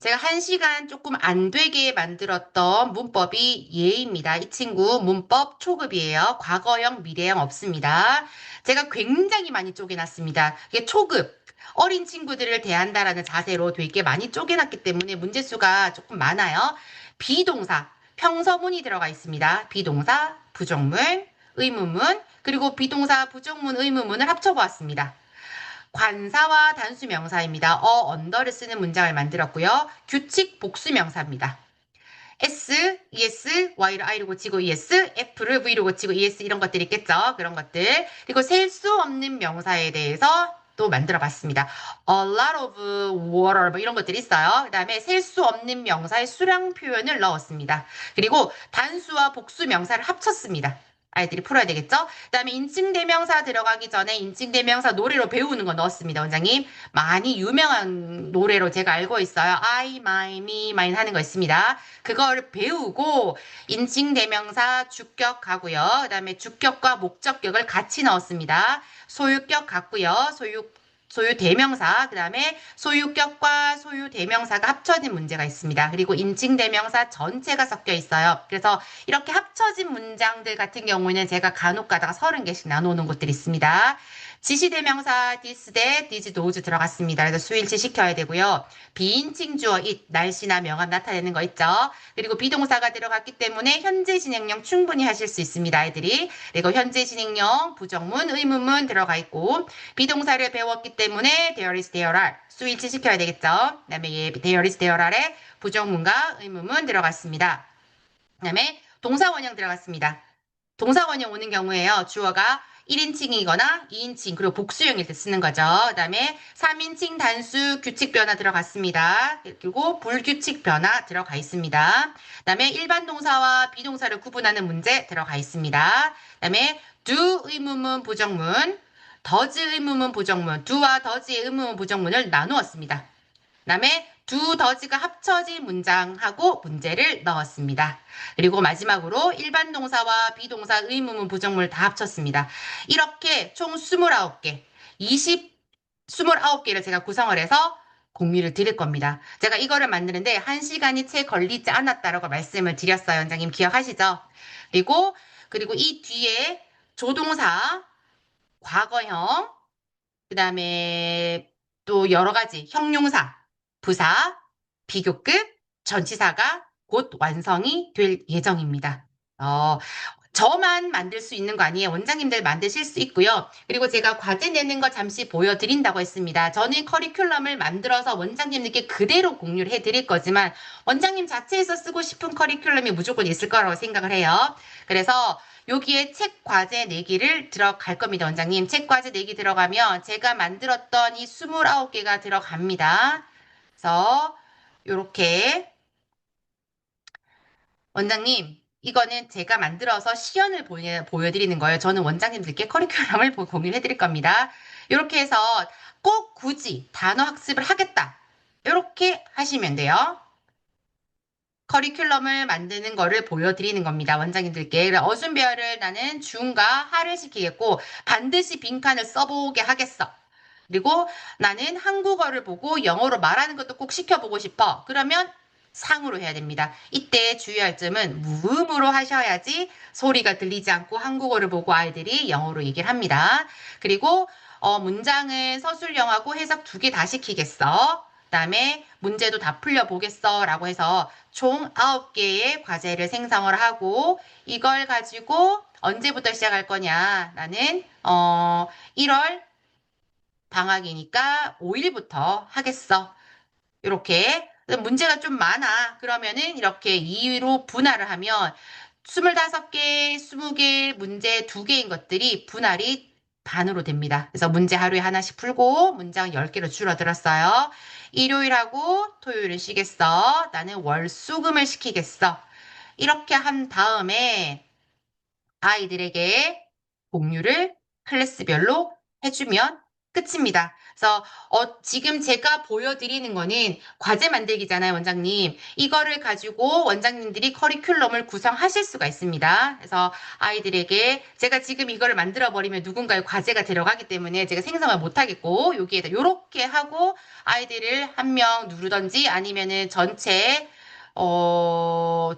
제가 1시간 조금 안 되게 만들었던 문법이 예입니다. 이 친구 문법 초급이에요. 과거형, 미래형 없습니다. 제가 굉장히 많이 쪼개놨습니다. 이게 초급, 어린 친구들을 대한다라는 자세로 되게 많이 쪼개놨기 때문에 문제수가 조금 많아요. 비동사, 평서문이 들어가 있습니다. 비동사, 부정문, 의문문, 그리고 비동사, 부정문, 의문문을 합쳐보았습니다. 관사와 단수 명사입니다. 언더를 쓰는 문장을 만들었고요. 규칙 복수 명사입니다. S, ES, Y를 I로 고치고 ES, F를 V로 고치고 ES 이런 것들이 있겠죠. 그런 것들. 그리고 셀 수 없는 명사에 대해서 또 만들어 봤습니다. A lot of water 뭐 이런 것들이 있어요. 그 다음에 셀 수 없는 명사의 수량 표현을 넣었습니다. 그리고 단수와 복수 명사를 합쳤습니다. 아이들이 풀어야 되겠죠? 그다음에 인칭대명사 들어가기 전에 인칭대명사 노래로 배우는 거 넣었습니다, 원장님. 많이 유명한 노래로 제가 알고 있어요. I, my, me, mine 하는 거 있습니다. 그걸 배우고 인칭대명사 주격 가고요. 그다음에 주격과 목적격을 같이 넣었습니다. 소유격 같고요. 소유 대명사, 그 다음에 소유격과 소유 대명사가 합쳐진 문제가 있습니다. 그리고 인칭 대명사 전체가 섞여 있어요. 그래서 이렇게 합쳐진 문장들 같은 경우는 제가 간혹 가다가 30개씩 나누는 곳들이 있습니다. 지시대명사 this, that, these, those 들어갔습니다. 그래서 수일치 시켜야 되고요. 비인칭 주어 it, 날씨나 명암 나타내는 거 있죠. 그리고 비동사가 들어갔기 때문에 현재 진행형 충분히 하실 수 있습니다. 아이들이. 그리고 현재 진행형, 부정문, 의문문 들어가 있고 비동사를 배웠기 때문에 there is, there are 수일치 시켜야 되겠죠. 그 다음에 there is, there are에 부정문과 의문문 들어갔습니다. 그 다음에 동사원형 들어갔습니다. 동사원형 오는 경우에요. 주어가 1인칭이거나 2인칭 그리고 복수형일 때 쓰는 거죠. 그 다음에 3인칭 단수 규칙 변화 들어갔습니다. 그리고 불규칙 변화 들어가 있습니다. 그 다음에 일반 동사와 비동사를 구분하는 문제 들어가 있습니다. 그 다음에 do 의문문 부정문, does 의문문 부정문, do와 does의 의문문 부정문을 나누었습니다. 그다음에 두 더즈가 합쳐진 문장하고 문제를 넣었습니다. 그리고 마지막으로 일반 동사와 비동사 의문문 부정문을 다 합쳤습니다. 이렇게 총 29개, 29개를 제가 구성을 해서 공유를 드릴 겁니다. 제가 이거를 만드는데 1시간이 채 걸리지 않았다라고 말씀을 드렸어요. 원장님 기억하시죠? 그리고 이 뒤에 조동사, 과거형, 그 다음에 또 여러 가지 형용사, 부사, 비교급, 전치사가 곧 완성이 될 예정입니다. 저만 만들 수 있는 거 아니에요. 원장님들 만드실 수 있고요. 그리고 제가 과제 내는 거 잠시 보여드린다고 했습니다. 저는 커리큘럼을 만들어서 원장님들께 그대로 공유를 해드릴 거지만 원장님 자체에서 쓰고 싶은 커리큘럼이 무조건 있을 거라고 생각을 해요. 그래서 여기에 책 과제 내기를 들어갈 겁니다, 원장님. 책 과제 내기 들어가면 제가 만들었던 이 29개가 들어갑니다. 그래서 요렇게 원장님, 이거는 제가 만들어서 시연을 보여드리는 거예요. 저는 원장님들께 커리큘럼을 공유해드릴 겁니다. 이렇게 해서 꼭 굳이 단어 학습을 하겠다. 이렇게 하시면 돼요. 커리큘럼을 만드는 거를 보여드리는 겁니다. 원장님들께. 어순배열을 나는 중과 하를 시키겠고 반드시 빈칸을 써보게 하겠어. 그리고 나는 한국어를 보고 영어로 말하는 것도 꼭 시켜보고 싶어. 그러면 상으로 해야 됩니다. 이때 주의할 점은 무음으로 하셔야지 소리가 들리지 않고 한국어를 보고 아이들이 영어로 얘기를 합니다. 그리고 문장은 서술형하고 해석 2개 다 시키겠어. 그다음에 문제도 다 풀려보겠어 라고 해서 총 9개의 과제를 생성을 하고 이걸 가지고 언제부터 시작할 거냐. 나는 1월 방학이니까 5일부터 하겠어. 이렇게 문제가 좀 많아. 그러면은 이렇게 2로 분할을 하면 25개, 20개, 문제 2개인 것들이 분할이 반으로 됩니다. 그래서 문제 하루에 하나씩 풀고 문장 10개로 줄어들었어요. 일요일하고 토요일은 쉬겠어. 나는 월수금을 시키겠어. 이렇게 한 다음에 아이들에게 공유를 클래스별로 해주면 끝입니다. 그래서 지금 제가 보여드리는 거는 과제 만들기잖아요, 원장님. 이거를 가지고 원장님들이 커리큘럼을 구성하실 수가 있습니다. 그래서 아이들에게 제가 지금 이거를 만들어 버리면 누군가의 과제가 들어가기 때문에 제가 생성을 못 하겠고 여기에다 요렇게 하고 아이들을 한 명 누르던지 아니면은 전체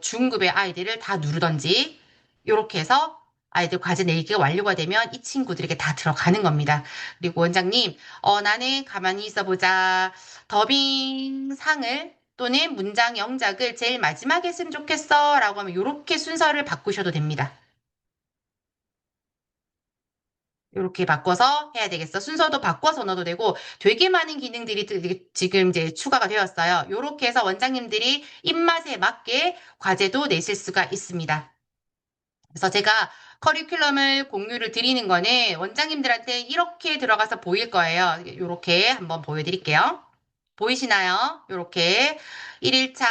중급의 아이들을 다 누르던지 요렇게 해서 아이들 과제 내기가 완료가 되면 이 친구들에게 다 들어가는 겁니다. 그리고 원장님, 나는 가만히 있어보자. 더빙 상을 또는 문장 영작을 제일 마지막에 했으면 좋겠어. 라고 하면 요렇게 순서를 바꾸셔도 됩니다. 요렇게 바꿔서 해야 되겠어. 순서도 바꿔서 넣어도 되고 되게 많은 기능들이 지금 이제 추가가 되었어요. 요렇게 해서 원장님들이 입맛에 맞게 과제도 내실 수가 있습니다. 그래서 제가 커리큘럼을 공유를 드리는 거는 원장님들한테 이렇게 들어가서 보일 거예요. 이렇게 한번 보여드릴게요. 보이시나요? 이렇게 1일차,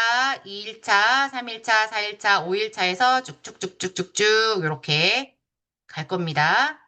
2일차, 3일차, 4일차, 5일차에서 쭉쭉쭉쭉쭉쭉 이렇게 갈 겁니다.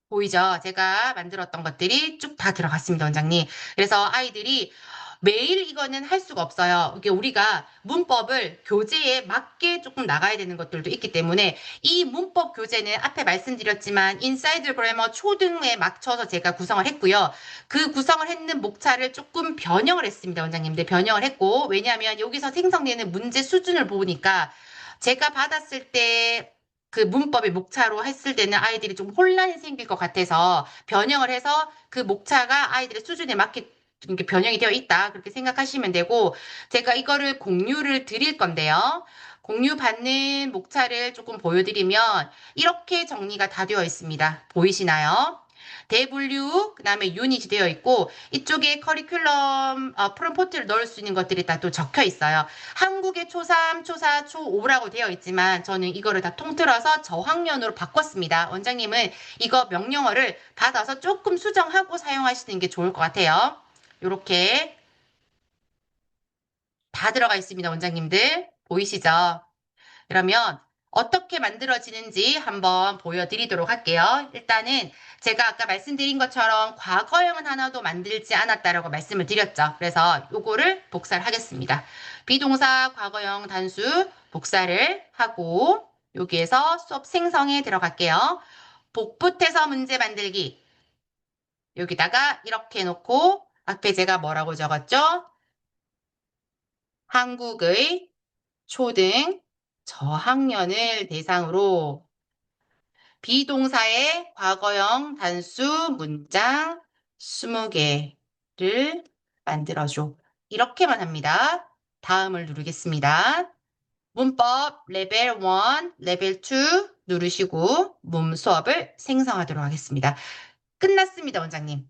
보이죠? 제가 만들었던 것들이 쭉 다 들어갔습니다, 원장님. 그래서 아이들이 매일 이거는 할 수가 없어요. 이게 우리가 문법을 교재에 맞게 조금 나가야 되는 것들도 있기 때문에 이 문법 교재는 앞에 말씀드렸지만 인사이드 그래머 초등에 맞춰서 제가 구성을 했고요. 그 구성을 했는 목차를 조금 변형을 했습니다, 원장님들. 변형을 했고, 왜냐하면 여기서 생성되는 문제 수준을 보니까 제가 받았을 때 그 문법의 목차로 했을 때는 아이들이 좀 혼란이 생길 것 같아서 변형을 해서 그 목차가 아이들의 수준에 맞게 이렇게 변형이 되어 있다. 그렇게 생각하시면 되고, 제가 이거를 공유를 드릴 건데요. 공유 받는 목차를 조금 보여드리면, 이렇게 정리가 다 되어 있습니다. 보이시나요? 대분류, 그 다음에 유닛이 되어 있고, 이쪽에 커리큘럼, 프롬포트를 넣을 수 있는 것들이 다 또 적혀 있어요. 한국의 초3, 초4, 초5라고 되어 있지만, 저는 이거를 다 통틀어서 저학년으로 바꿨습니다. 원장님은 이거 명령어를 받아서 조금 수정하고 사용하시는 게 좋을 것 같아요. 요렇게 다 들어가 있습니다, 원장님들. 보이시죠? 그러면 어떻게 만들어지는지 한번 보여드리도록 할게요. 일단은 제가 아까 말씀드린 것처럼 과거형은 하나도 만들지 않았다라고 말씀을 드렸죠. 그래서 요거를 복사를 하겠습니다. 비동사 과거형 단수 복사를 하고 여기에서 수업 생성에 들어갈게요. 복붙해서 문제 만들기. 여기다가 이렇게 놓고 앞에 제가 뭐라고 적었죠? 한국의 초등 저학년을 대상으로 비동사의 과거형 단수 문장 20개를 만들어줘. 이렇게만 합니다. 다음을 누르겠습니다. 문법 레벨 1, 레벨 2 누르시고 문 수업을 생성하도록 하겠습니다. 끝났습니다, 원장님.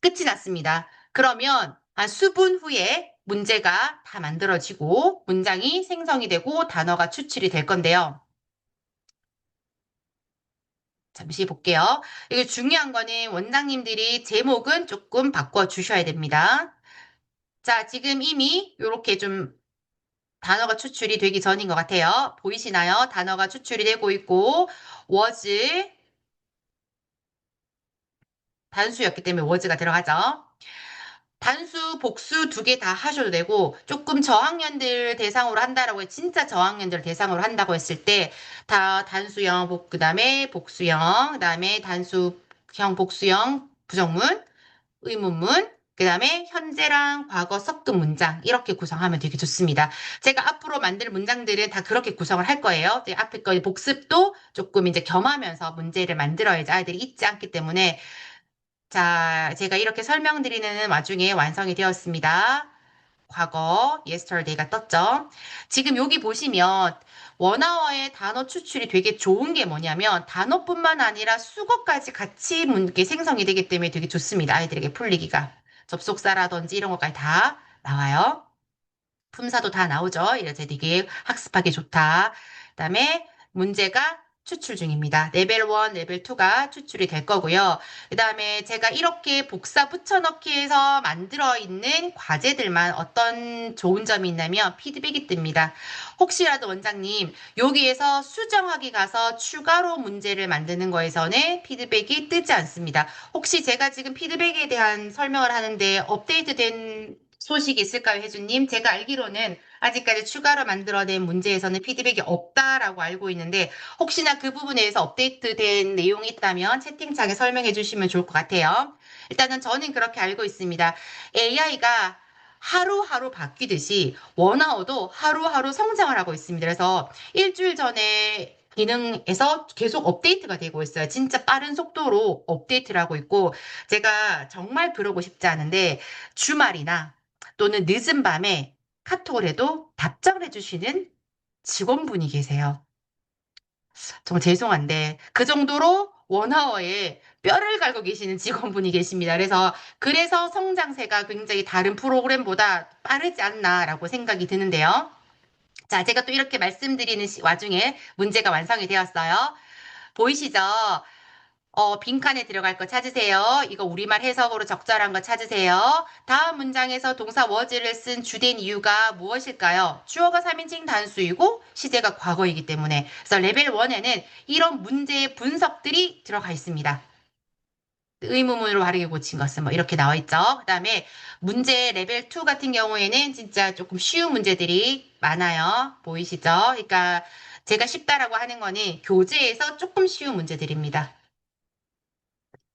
끝이 났습니다. 그러면 한 수분 후에 문제가 다 만들어지고 문장이 생성이 되고 단어가 추출이 될 건데요. 잠시 볼게요. 이게 중요한 거는 원장님들이 제목은 조금 바꿔주셔야 됩니다. 자, 지금 이미 이렇게 좀 단어가 추출이 되기 전인 것 같아요. 보이시나요? 단어가 추출이 되고 있고, was, 단수였기 때문에 was가 들어가죠. 단수, 복수 두 개 다 하셔도 되고, 조금 저학년들 대상으로 한다라고 해, 진짜 저학년들 대상으로 한다고 했을 때, 다 단수형, 그 다음에 복수형, 그 다음에 단수형, 복수형, 부정문, 의문문, 그 다음에 현재랑 과거 섞은 문장, 이렇게 구성하면 되게 좋습니다. 제가 앞으로 만들 문장들은 다 그렇게 구성을 할 거예요. 이제 앞에 거 복습도 조금 이제 겸하면서 문제를 만들어야지 아이들이 잊지 않기 때문에 자, 제가 이렇게 설명드리는 와중에 완성이 되었습니다. 과거, yesterday가 떴죠. 지금 여기 보시면 원어의 단어 추출이 되게 좋은 게 뭐냐면 단어뿐만 아니라 수거까지 같이 이렇게 생성이 되기 때문에 되게 좋습니다. 아이들에게 풀리기가. 접속사라든지 이런 것까지 다 나와요. 품사도 다 나오죠. 이래서 되게 학습하기 좋다. 그다음에 문제가 추출 중입니다. 레벨 1, 레벨 2가 추출이 될 거고요. 그다음에 제가 이렇게 복사 붙여넣기 해서 만들어 있는 과제들만 어떤 좋은 점이 있냐면 피드백이 뜹니다. 혹시라도 원장님 여기에서 수정하기 가서 추가로 문제를 만드는 거에서는 피드백이 뜨지 않습니다. 혹시 제가 지금 피드백에 대한 설명을 하는데 업데이트된 소식이 있을까요, 혜주님? 제가 알기로는 아직까지 추가로 만들어낸 문제에서는 피드백이 없다라고 알고 있는데 혹시나 그 부분에서 업데이트된 내용이 있다면 채팅창에 설명해 주시면 좋을 것 같아요. 일단은 저는 그렇게 알고 있습니다. AI가 하루하루 바뀌듯이 원어도 하루하루 성장을 하고 있습니다. 그래서 일주일 전에 기능에서 계속 업데이트가 되고 있어요. 진짜 빠른 속도로 업데이트를 하고 있고 제가 정말 그러고 싶지 않은데 주말이나 또는 늦은 밤에 카톡을 해도 답장을 해주시는 직원분이 계세요. 정말 죄송한데 그 정도로 원어에 뼈를 갈고 계시는 직원분이 계십니다. 그래서 성장세가 굉장히 다른 프로그램보다 빠르지 않나라고 생각이 드는데요. 자, 제가 또 이렇게 말씀드리는 와중에 문제가 완성이 되었어요. 보이시죠? 빈칸에 들어갈 거 찾으세요. 이거 우리말 해석으로 적절한 거 찾으세요. 다음 문장에서 동사 was를 쓴 주된 이유가 무엇일까요? 주어가 3인칭 단수이고 시제가 과거이기 때문에. 그래서 레벨 1에는 이런 문제의 분석들이 들어가 있습니다. 의문문으로 바르게 고친 것은 뭐 이렇게 나와 있죠. 그 다음에 문제 레벨 2 같은 경우에는 진짜 조금 쉬운 문제들이 많아요. 보이시죠? 그러니까 제가 쉽다라고 하는 거는 교재에서 조금 쉬운 문제들입니다.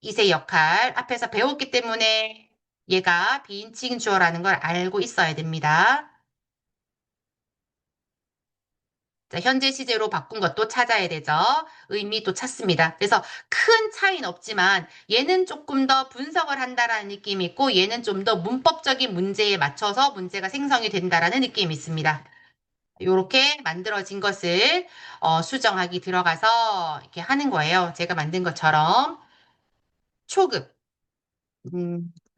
이세 역할 앞에서 배웠기 때문에 얘가 비인칭 주어라는 걸 알고 있어야 됩니다. 자, 현재 시제로 바꾼 것도 찾아야 되죠. 의미도 찾습니다. 그래서 큰 차이는 없지만 얘는 조금 더 분석을 한다라는 느낌이 있고 얘는 좀 더 문법적인 문제에 맞춰서 문제가 생성이 된다라는 느낌이 있습니다. 이렇게 만들어진 것을 수정하기 들어가서 이렇게 하는 거예요. 제가 만든 것처럼 초급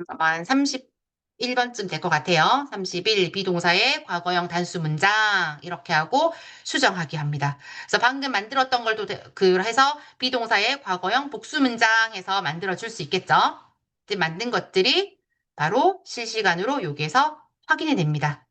아마 31번쯤 될 것 같아요. 31 비동사의 과거형 단수 문장 이렇게 하고 수정하기 합니다. 그래서 방금 만들었던 걸 또 그 해서 비동사의 과거형 복수 문장 해서 만들어 줄 수 있겠죠. 이제 만든 것들이 바로 실시간으로 여기에서 확인이 됩니다.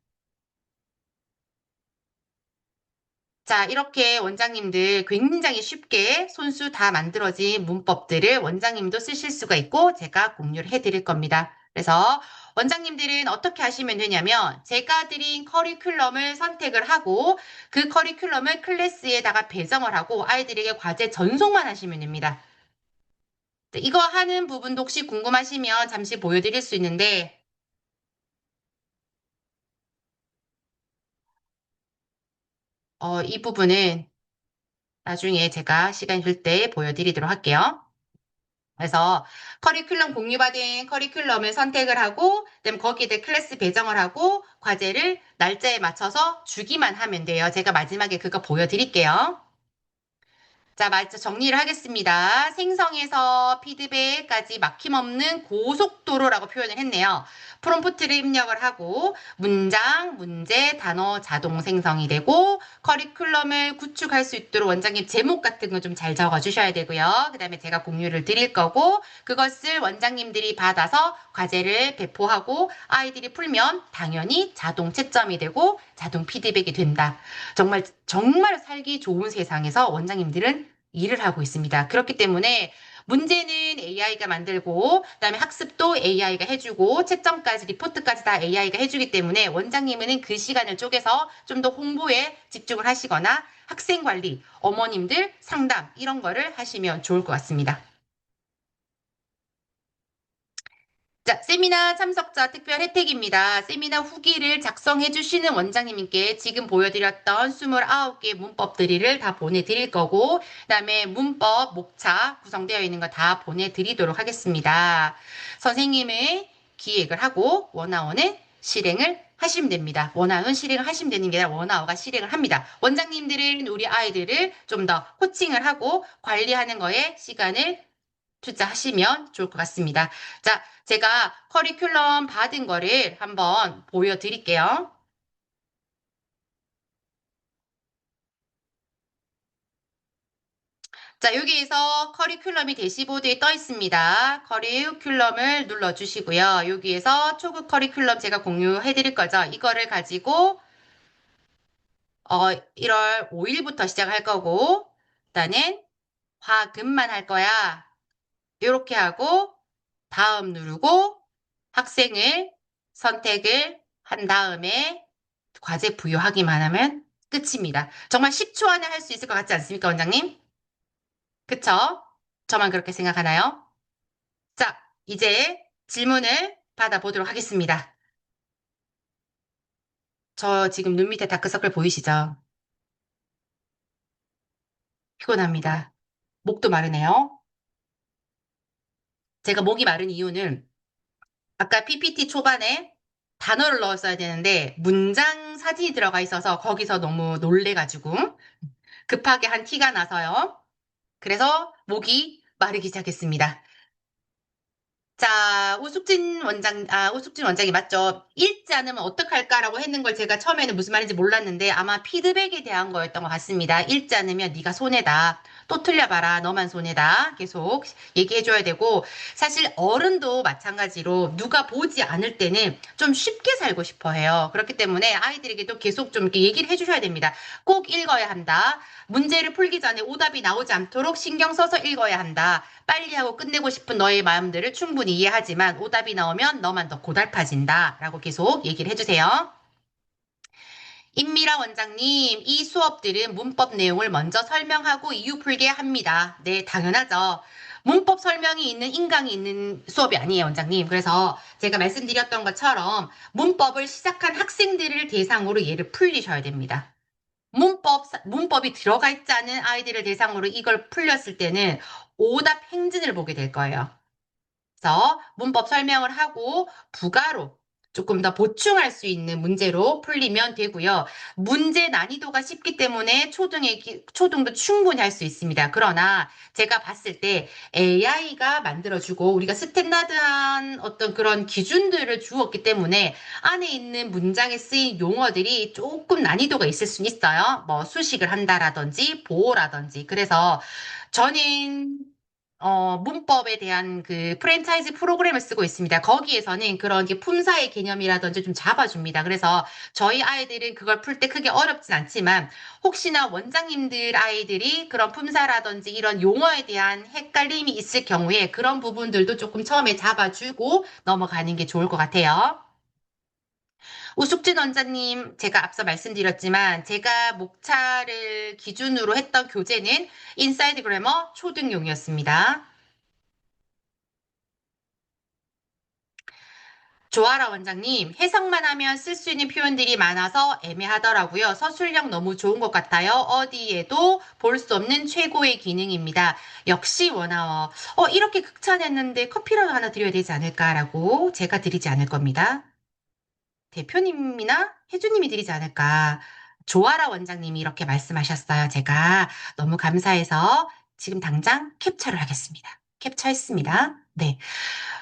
자, 이렇게 원장님들 굉장히 쉽게 손수 다 만들어진 문법들을 원장님도 쓰실 수가 있고 제가 공유를 해드릴 겁니다. 그래서 원장님들은 어떻게 하시면 되냐면 제가 드린 커리큘럼을 선택을 하고 그 커리큘럼을 클래스에다가 배정을 하고 아이들에게 과제 전송만 하시면 됩니다. 네, 이거 하는 부분도 혹시 궁금하시면 잠시 보여드릴 수 있는데 이 부분은 나중에 제가 시간 될 때 보여드리도록 할게요. 그래서 커리큘럼 공유받은 커리큘럼을 선택을 하고 그다음에 거기에 클래스 배정을 하고 과제를 날짜에 맞춰서 주기만 하면 돼요. 제가 마지막에 그거 보여드릴게요. 자, 맞죠. 정리를 하겠습니다. 생성에서 피드백까지 막힘없는 고속도로라고 표현을 했네요. 프롬프트를 입력을 하고 문장, 문제, 단어 자동 생성이 되고 커리큘럼을 구축할 수 있도록 원장님 제목 같은 거 좀 잘 적어 주셔야 되고요. 그 다음에 제가 공유를 드릴 거고 그것을 원장님들이 받아서 과제를 배포하고 아이들이 풀면 당연히 자동 채점이 되고 자동 피드백이 된다. 정말 살기 좋은 세상에서 원장님들은 일을 하고 있습니다. 그렇기 때문에 문제는 AI가 만들고 그다음에 학습도 AI가 해주고 채점까지 리포트까지 다 AI가 해주기 때문에 원장님은 그 시간을 쪼개서 좀 더 홍보에 집중을 하시거나 학생 관리, 어머님들 상담 이런 거를 하시면 좋을 것 같습니다. 자, 세미나 참석자 특별 혜택입니다. 세미나 후기를 작성해 주시는 원장님께 지금 보여드렸던 29개 문법 드릴을 다 보내드릴 거고, 그 다음에 문법 목차 구성되어 있는 거 다 보내드리도록 하겠습니다. 선생님의 기획을 하고 원아원은 실행을 하시면 됩니다. 원아원 실행을 하시면 되는 게 아니라 원아워가 실행을 합니다. 원장님들은 우리 아이들을 좀 더 코칭을 하고 관리하는 거에 시간을 투자하시면 좋을 것 같습니다. 자, 제가 커리큘럼 받은 거를 한번 보여드릴게요. 자, 여기에서 커리큘럼이 대시보드에 떠 있습니다. 커리큘럼을 눌러주시고요. 여기에서 초급 커리큘럼 제가 공유해 드릴 거죠. 이거를 가지고 1월 5일부터 시작할 거고 일단은 화금만 할 거야. 이렇게 하고 다음 누르고 학생을 선택을 한 다음에 과제 부여하기만 하면 끝입니다. 정말 10초 안에 할 수 있을 것 같지 않습니까, 원장님? 그쵸? 저만 그렇게 생각하나요? 자, 이제 질문을 받아보도록 하겠습니다. 저 지금 눈 밑에 다크서클 보이시죠? 피곤합니다. 목도 마르네요. 제가 목이 마른 이유는 아까 PPT 초반에 단어를 넣었어야 되는데 문장 사진이 들어가 있어서 거기서 너무 놀래가지고 급하게 한 티가 나서요. 그래서 목이 마르기 시작했습니다. 자, 우숙진 원장이 맞죠? 읽지 않으면 어떡할까라고 했는 걸 제가 처음에는 무슨 말인지 몰랐는데 아마 피드백에 대한 거였던 것 같습니다. 읽지 않으면 네가 손해다. 또 틀려봐라. 너만 손해다. 계속 얘기해줘야 되고 사실 어른도 마찬가지로 누가 보지 않을 때는 좀 쉽게 살고 싶어 해요. 그렇기 때문에 아이들에게도 계속 좀 이렇게 얘기를 해주셔야 됩니다. 꼭 읽어야 한다. 문제를 풀기 전에 오답이 나오지 않도록 신경 써서 읽어야 한다. 빨리 하고 끝내고 싶은 너의 마음들을 충분히 이해하지만 오답이 나오면 너만 더 고달파진다. 라고 계속 얘기를 해주세요. 임미라 원장님, 이 수업들은 문법 내용을 먼저 설명하고 이유 풀게 합니다. 네, 당연하죠. 문법 설명이 있는 인강이 있는 수업이 아니에요, 원장님. 그래서 제가 말씀드렸던 것처럼 문법을 시작한 학생들을 대상으로 얘를 풀리셔야 됩니다. 문법이 들어가 있지 않은 아이들을 대상으로 이걸 풀렸을 때는 오답 행진을 보게 될 거예요. 그래서 문법 설명을 하고 부가로 조금 더 보충할 수 있는 문제로 풀리면 되고요. 문제 난이도가 쉽기 때문에 초등도 충분히 할 수 있습니다. 그러나 제가 봤을 때 AI가 만들어주고 우리가 스탠다드한 어떤 그런 기준들을 주었기 때문에 안에 있는 문장에 쓰인 용어들이 조금 난이도가 있을 수 있어요. 뭐 수식을 한다라든지 보호라든지. 그래서 저는 문법에 대한 그 프랜차이즈 프로그램을 쓰고 있습니다. 거기에서는 그런 게 품사의 개념이라든지 좀 잡아줍니다. 그래서 저희 아이들은 그걸 풀 때 크게 어렵진 않지만 혹시나 원장님들 아이들이 그런 품사라든지 이런 용어에 대한 헷갈림이 있을 경우에 그런 부분들도 조금 처음에 잡아주고 넘어가는 게 좋을 것 같아요. 우숙진 원장님, 제가 앞서 말씀드렸지만 제가 목차를 기준으로 했던 교재는 인사이드 그래머 초등용이었습니다. 조아라 원장님, 해석만 하면 쓸 수 있는 표현들이 많아서 애매하더라고요. 서술형 너무 좋은 것 같아요. 어디에도 볼 수 없는 최고의 기능입니다. 역시 원아워. 이렇게 극찬했는데 커피라도 하나 드려야 되지 않을까라고 제가 드리지 않을 겁니다. 대표님이나 혜주님이 드리지 않을까. 조아라 원장님이 이렇게 말씀하셨어요. 제가 너무 감사해서 지금 당장 캡처를 하겠습니다. 캡처했습니다. 네.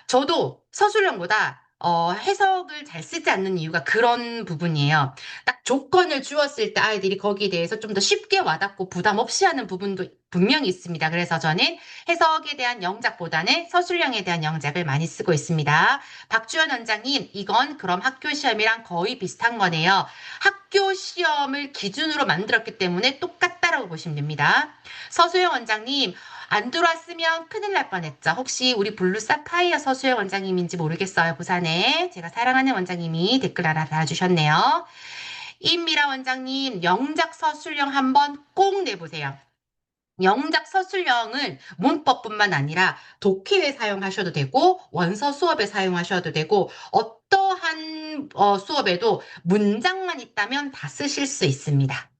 저도 서술형보다 해석을 잘 쓰지 않는 이유가 그런 부분이에요. 딱 조건을 주었을 때 아이들이 거기에 대해서 좀 더 쉽게 와닿고 부담 없이 하는 부분도 분명히 있습니다. 그래서 저는 해석에 대한 영작보다는 서술형에 대한 영작을 많이 쓰고 있습니다. 박주연 원장님, 이건 그럼 학교 시험이랑 거의 비슷한 거네요. 학교 시험을 기준으로 만들었기 때문에 똑같다라고 보시면 됩니다. 서수영 원장님, 안 들어왔으면 큰일 날 뻔했죠. 혹시 우리 블루 사파이어 서수영 원장님인지 모르겠어요. 부산에 제가 사랑하는 원장님이 댓글 하나 달아주셨네요. 임미라 원장님, 영작 서술형 한번 꼭 내보세요. 영작 서술형은 문법뿐만 아니라 독해에 사용하셔도 되고 원서 수업에 사용하셔도 되고 어떠한 수업에도 문장만 있다면 다 쓰실 수 있습니다.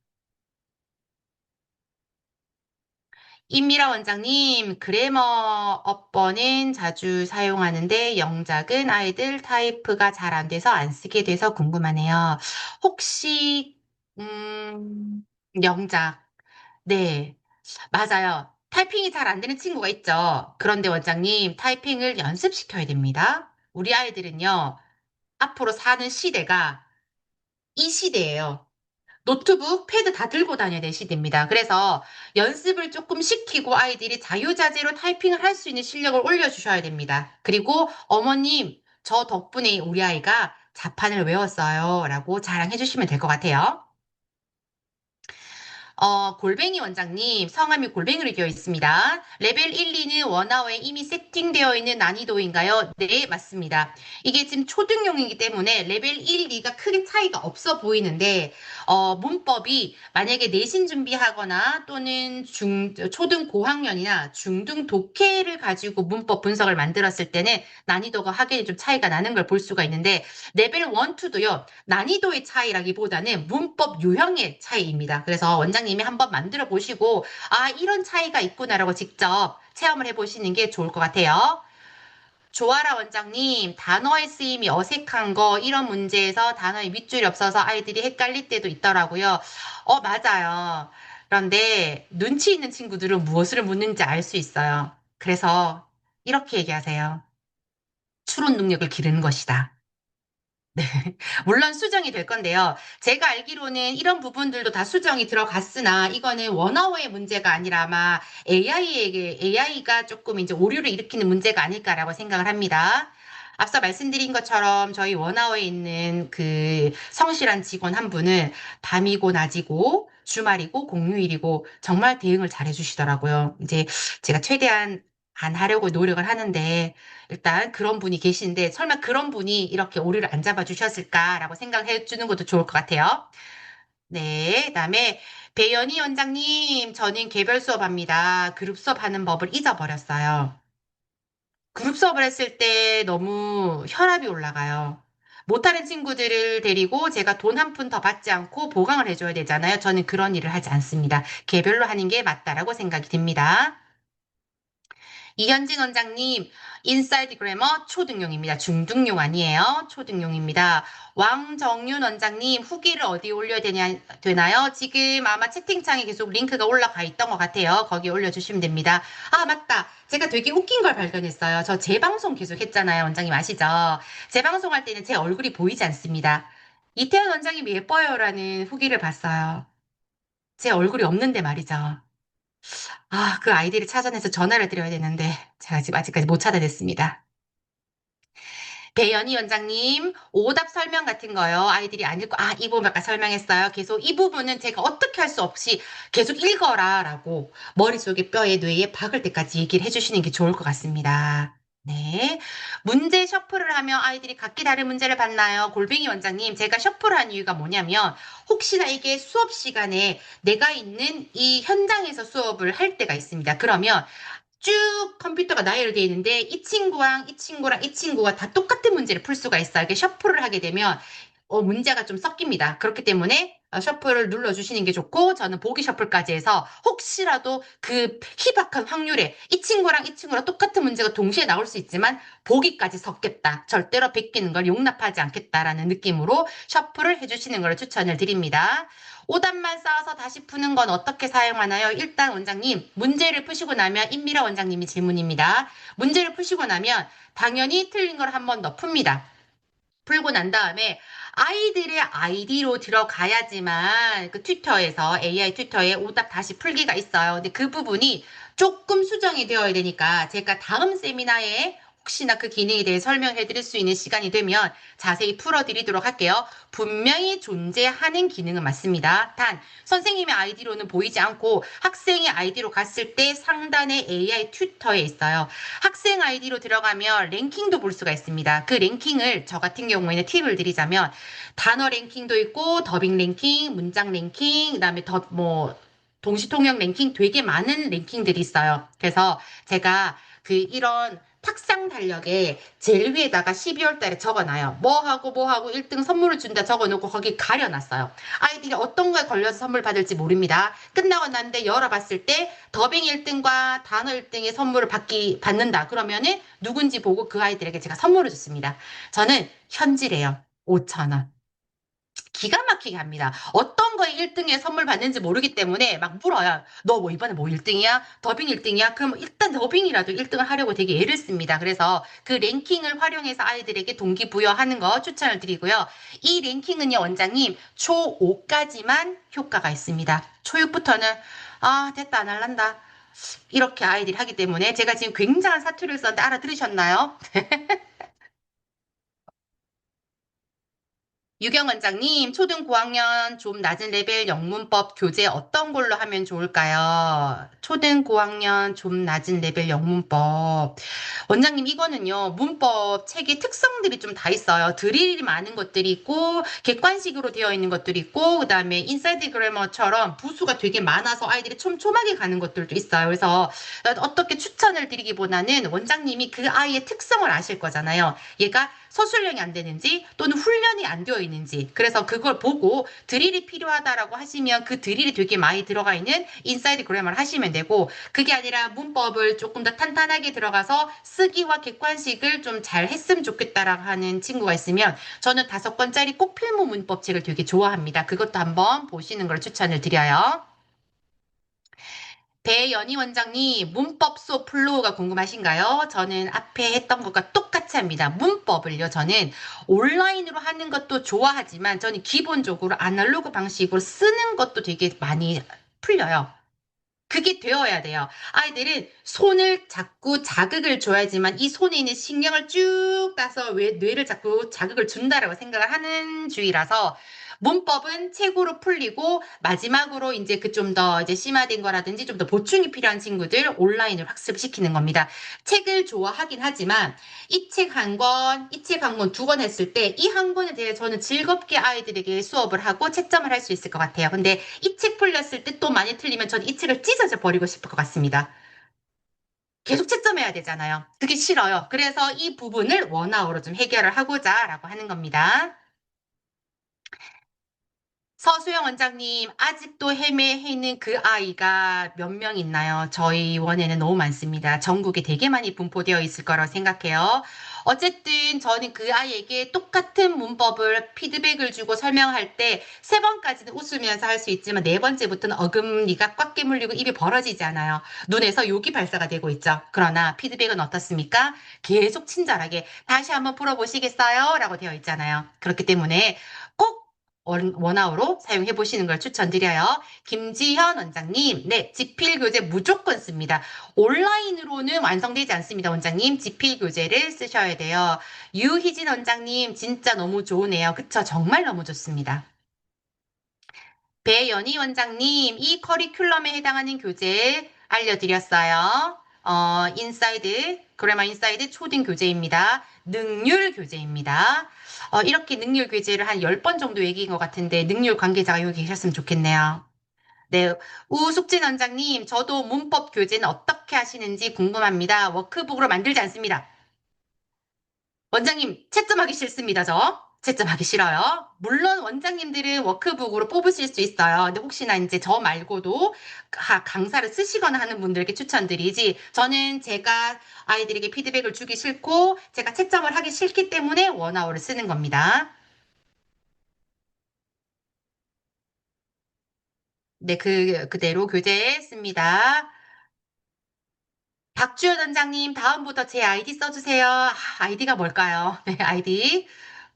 임미라 원장님, 그래머 어법은 자주 사용하는데 영작은 아이들 타이프가 잘 안 돼서 안 쓰게 돼서 궁금하네요. 혹시 영작, 네, 맞아요. 타이핑이 잘 안 되는 친구가 있죠. 그런데 원장님, 타이핑을 연습시켜야 됩니다. 우리 아이들은요, 앞으로 사는 시대가 이 시대예요. 노트북, 패드 다 들고 다녀야 될 시대입니다. 그래서 연습을 조금 시키고 아이들이 자유자재로 타이핑을 할 수 있는 실력을 올려주셔야 됩니다. 그리고 어머님, 저 덕분에 우리 아이가 자판을 외웠어요. 라고 자랑해 주시면 될 것 같아요. 골뱅이 원장님, 성함이 골뱅이로 되어 있습니다. 레벨 1, 2는 원어에 이미 세팅되어 있는 난이도인가요? 네, 맞습니다. 이게 지금 초등용이기 때문에 레벨 1, 2가 크게 차이가 없어 보이는데, 문법이 만약에 내신 준비하거나 또는 초등 고학년이나 중등 독해를 가지고 문법 분석을 만들었을 때는 난이도가 확연히 좀 차이가 나는 걸 볼 수가 있는데, 레벨 1, 2도요, 난이도의 차이라기보다는 문법 유형의 차이입니다. 그래서 원장님이 한번 만들어 보시고, 아, 이런 차이가 있구나라고 직접 체험을 해 보시는 게 좋을 것 같아요. 조아라 원장님, 단어의 쓰임이 어색한 거, 이런 문제에서 단어의 밑줄이 없어서 아이들이 헷갈릴 때도 있더라고요. 맞아요. 그런데 눈치 있는 친구들은 무엇을 묻는지 알 수 있어요. 그래서 이렇게 얘기하세요. 추론 능력을 기르는 것이다. 네. 물론 수정이 될 건데요. 제가 알기로는 이런 부분들도 다 수정이 들어갔으나 이거는 원어워의 문제가 아니라 아마 AI가 조금 이제 오류를 일으키는 문제가 아닐까라고 생각을 합니다. 앞서 말씀드린 것처럼 저희 원어워에 있는 그 성실한 직원 한 분은 밤이고 낮이고 주말이고 공휴일이고 정말 대응을 잘 해주시더라고요. 이제 제가 최대한 안 하려고 노력을 하는데 일단 그런 분이 계신데 설마 그런 분이 이렇게 오류를 안 잡아주셨을까라고 생각해 주는 것도 좋을 것 같아요. 네, 그다음에 배연희 원장님, 저는 개별 수업합니다. 그룹 수업하는 법을 잊어버렸어요. 그룹 수업을 했을 때 너무 혈압이 올라가요. 못하는 친구들을 데리고 제가 돈 한 푼 더 받지 않고 보강을 해줘야 되잖아요. 저는 그런 일을 하지 않습니다. 개별로 하는 게 맞다라고 생각이 듭니다. 이현진 원장님, 인사이드 그래머 초등용입니다. 중등용 아니에요. 초등용입니다. 왕정윤 원장님, 후기를 어디에 올려야 되나요? 지금 아마 채팅창에 계속 링크가 올라가 있던 것 같아요. 거기에 올려주시면 됩니다. 아, 맞다. 제가 되게 웃긴 걸 발견했어요. 저 재방송 계속 했잖아요. 원장님 아시죠? 재방송할 때는 제 얼굴이 보이지 않습니다. 이태원 원장님 예뻐요라는 후기를 봤어요. 제 얼굴이 없는데 말이죠. 아, 그 아이디를 찾아내서 전화를 드려야 되는데 제가 지금 아직까지 못 찾아냈습니다. 배연희 원장님, 오답 설명 같은 거요. 아이들이 안 읽고, 아, 이 부분 아까 설명했어요. 계속 이 부분은 제가 어떻게 할 수 없이 계속 읽어라 라고 머릿속에 뼈에 뇌에 박을 때까지 얘기를 해주시는 게 좋을 것 같습니다. 네. 문제 셔플을 하면 아이들이 각기 다른 문제를 받나요? 골뱅이 원장님, 제가 셔플한 이유가 뭐냐면 혹시나 이게 수업 시간에 내가 있는 이 현장에서 수업을 할 때가 있습니다. 그러면 쭉 컴퓨터가 나열되어 있는데 이 친구랑 이 친구랑 이 친구가 다 똑같은 문제를 풀 수가 있어요. 이렇게 셔플을 하게 되면 문제가 좀 섞입니다. 그렇기 때문에 셔플을 눌러주시는 게 좋고 저는 보기 셔플까지 해서 혹시라도 그 희박한 확률에 이 친구랑 이 친구랑 똑같은 문제가 동시에 나올 수 있지만 보기까지 섞겠다. 절대로 베끼는 걸 용납하지 않겠다라는 느낌으로 셔플을 해주시는 걸 추천을 드립니다. 오답만 쌓아서 다시 푸는 건 어떻게 사용하나요? 일단 원장님, 문제를 푸시고 나면 임미라 원장님이 질문입니다. 문제를 푸시고 나면 당연히 틀린 걸 한 번 더 풉니다. 풀고 난 다음에 아이들의 아이디로 들어가야지만 그 튜터에서 AI 튜터에 오답 다시 풀기가 있어요. 근데 그 부분이 조금 수정이 되어야 되니까 제가 다음 세미나에 혹시나 그 기능에 대해 설명해 드릴 수 있는 시간이 되면 자세히 풀어 드리도록 할게요. 분명히 존재하는 기능은 맞습니다. 단 선생님의 아이디로는 보이지 않고 학생의 아이디로 갔을 때 상단에 AI 튜터에 있어요. 학생 아이디로 들어가면 랭킹도 볼 수가 있습니다. 그 랭킹을 저 같은 경우에는 팁을 드리자면 단어 랭킹도 있고 더빙 랭킹, 문장 랭킹, 그다음에 동시통역 랭킹 되게 많은 랭킹들이 있어요. 그래서 제가 그 이런 탁상 달력에 제일 위에다가 12월 달에 적어놔요. 뭐 하고 1등 선물을 준다 적어놓고 거기 가려놨어요. 아이들이 어떤 거에 걸려서 선물 받을지 모릅니다. 끝나고 났는데 열어봤을 때 더빙 1등과 단어 1등의 선물을 받는다. 그러면은 누군지 보고 그 아이들에게 제가 선물을 줬습니다. 저는 현질해요. 5,000원. 기가 막히게 합니다. 어떤 거에 1등에 선물 받는지 모르기 때문에 막 물어요. 너 뭐 이번에 뭐 1등이야? 더빙 1등이야? 그럼 일단 더빙이라도 1등을 하려고 되게 애를 씁니다. 그래서 그 랭킹을 활용해서 아이들에게 동기부여하는 거 추천을 드리고요. 이 랭킹은요, 원장님, 초5까지만 효과가 있습니다. 초6부터는 아, 됐다, 안 할란다. 이렇게 아이들이 하기 때문에 제가 지금 굉장한 사투리를 썼는데 알아들으셨나요? 유경 원장님, 초등 고학년 좀 낮은 레벨 영문법 교재 어떤 걸로 하면 좋을까요? 초등 고학년 좀 낮은 레벨 영문법. 원장님, 이거는요, 문법 책의 특성들이 좀 다 있어요. 드릴이 많은 것들이 있고, 객관식으로 되어 있는 것들이 있고, 그 다음에 인사이드 그래머처럼 부수가 되게 많아서 아이들이 촘촘하게 가는 것들도 있어요. 그래서 어떻게 추천을 드리기보다는 원장님이 그 아이의 특성을 아실 거잖아요. 얘가 서술형이 안 되는지 또는 훈련이 안 되어 있는지 그래서 그걸 보고 드릴이 필요하다라고 하시면 그 드릴이 되게 많이 들어가 있는 인사이드 그래머를 하시면 되고 그게 아니라 문법을 조금 더 탄탄하게 들어가서 쓰기와 객관식을 좀 잘 했으면 좋겠다라고 하는 친구가 있으면 저는 5권짜리 꼭 필모 문법책을 되게 좋아합니다. 그것도 한번 보시는 걸 추천을 드려요. 배연희 원장님, 문법 수업 플로우가 궁금하신가요? 저는 앞에 했던 것과 똑같이 똑같이 합니다. 문법을요, 저는 온라인으로 하는 것도 좋아하지만 저는 기본적으로 아날로그 방식으로 쓰는 것도 되게 많이 풀려요. 그게 되어야 돼요. 아이들은 손을 자꾸 자극을 줘야지만 이 손에 있는 신경을 쭉 따서 왜 뇌를 자꾸 자극을 준다라고 생각을 하는 주의라서 문법은 책으로 풀리고 마지막으로 이제 그 좀 더 이제 심화된 거라든지 좀 더 보충이 필요한 친구들 온라인으로 학습시키는 겁니다. 책을 좋아하긴 하지만 이 책 한 권, 이 책 한 권 두 권 했을 때 이 한 권에 대해 저는 즐겁게 아이들에게 수업을 하고 채점을 할 수 있을 것 같아요. 근데 이 책 풀렸을 때 또 많이 틀리면 전 이 책을 찢어져 버리고 싶을 것 같습니다. 계속 채점해야 되잖아요. 그게 싫어요. 그래서 이 부분을 원화어로 좀 해결을 하고자 라고 하는 겁니다. 서수영 원장님, 아직도 헤매해 있는 그 아이가 몇 명 있나요? 저희 원에는 너무 많습니다. 전국에 되게 많이 분포되어 있을 거라고 생각해요. 어쨌든 저는 그 아이에게 똑같은 문법을 피드백을 주고 설명할 때 세 번까지는 웃으면서 할 수 있지만 네 번째부터는 어금니가 꽉 깨물리고 입이 벌어지지 않아요. 눈에서 욕이 발사가 되고 있죠. 그러나 피드백은 어떻습니까? 계속 친절하게 다시 한번 풀어보시겠어요? 라고 되어 있잖아요. 그렇기 때문에 꼭 원아웃로 사용해 보시는 걸 추천드려요. 김지현 원장님, 네, 지필 교재 무조건 씁니다. 온라인으로는 완성되지 않습니다, 원장님. 지필 교재를 쓰셔야 돼요. 유희진 원장님, 진짜 너무 좋으네요. 그쵸? 정말 너무 좋습니다. 배연희 원장님, 이 커리큘럼에 해당하는 교재 알려드렸어요. 인사이드, 그래마 인사이드 초등 교재입니다. 능률 교재입니다. 이렇게 능률 교재를 한 10번 정도 얘기한 것 같은데, 능률 관계자가 여기 계셨으면 좋겠네요. 네, 우숙진 원장님, 저도 문법 교재는 어떻게 하시는지 궁금합니다. 워크북으로 만들지 않습니다. 원장님, 채점하기 싫습니다, 저. 채점하기 싫어요. 물론 원장님들은 워크북으로 뽑으실 수 있어요. 근데 혹시나 이제 저 말고도 강사를 쓰시거나 하는 분들께 추천드리지. 저는 제가 아이들에게 피드백을 주기 싫고, 제가 채점을 하기 싫기 때문에 원아웃을 쓰는 겁니다. 네, 그대로 교재했습니다. 박주현 원장님, 다음부터 제 아이디 써주세요. 아이디가 뭘까요? 네, 아이디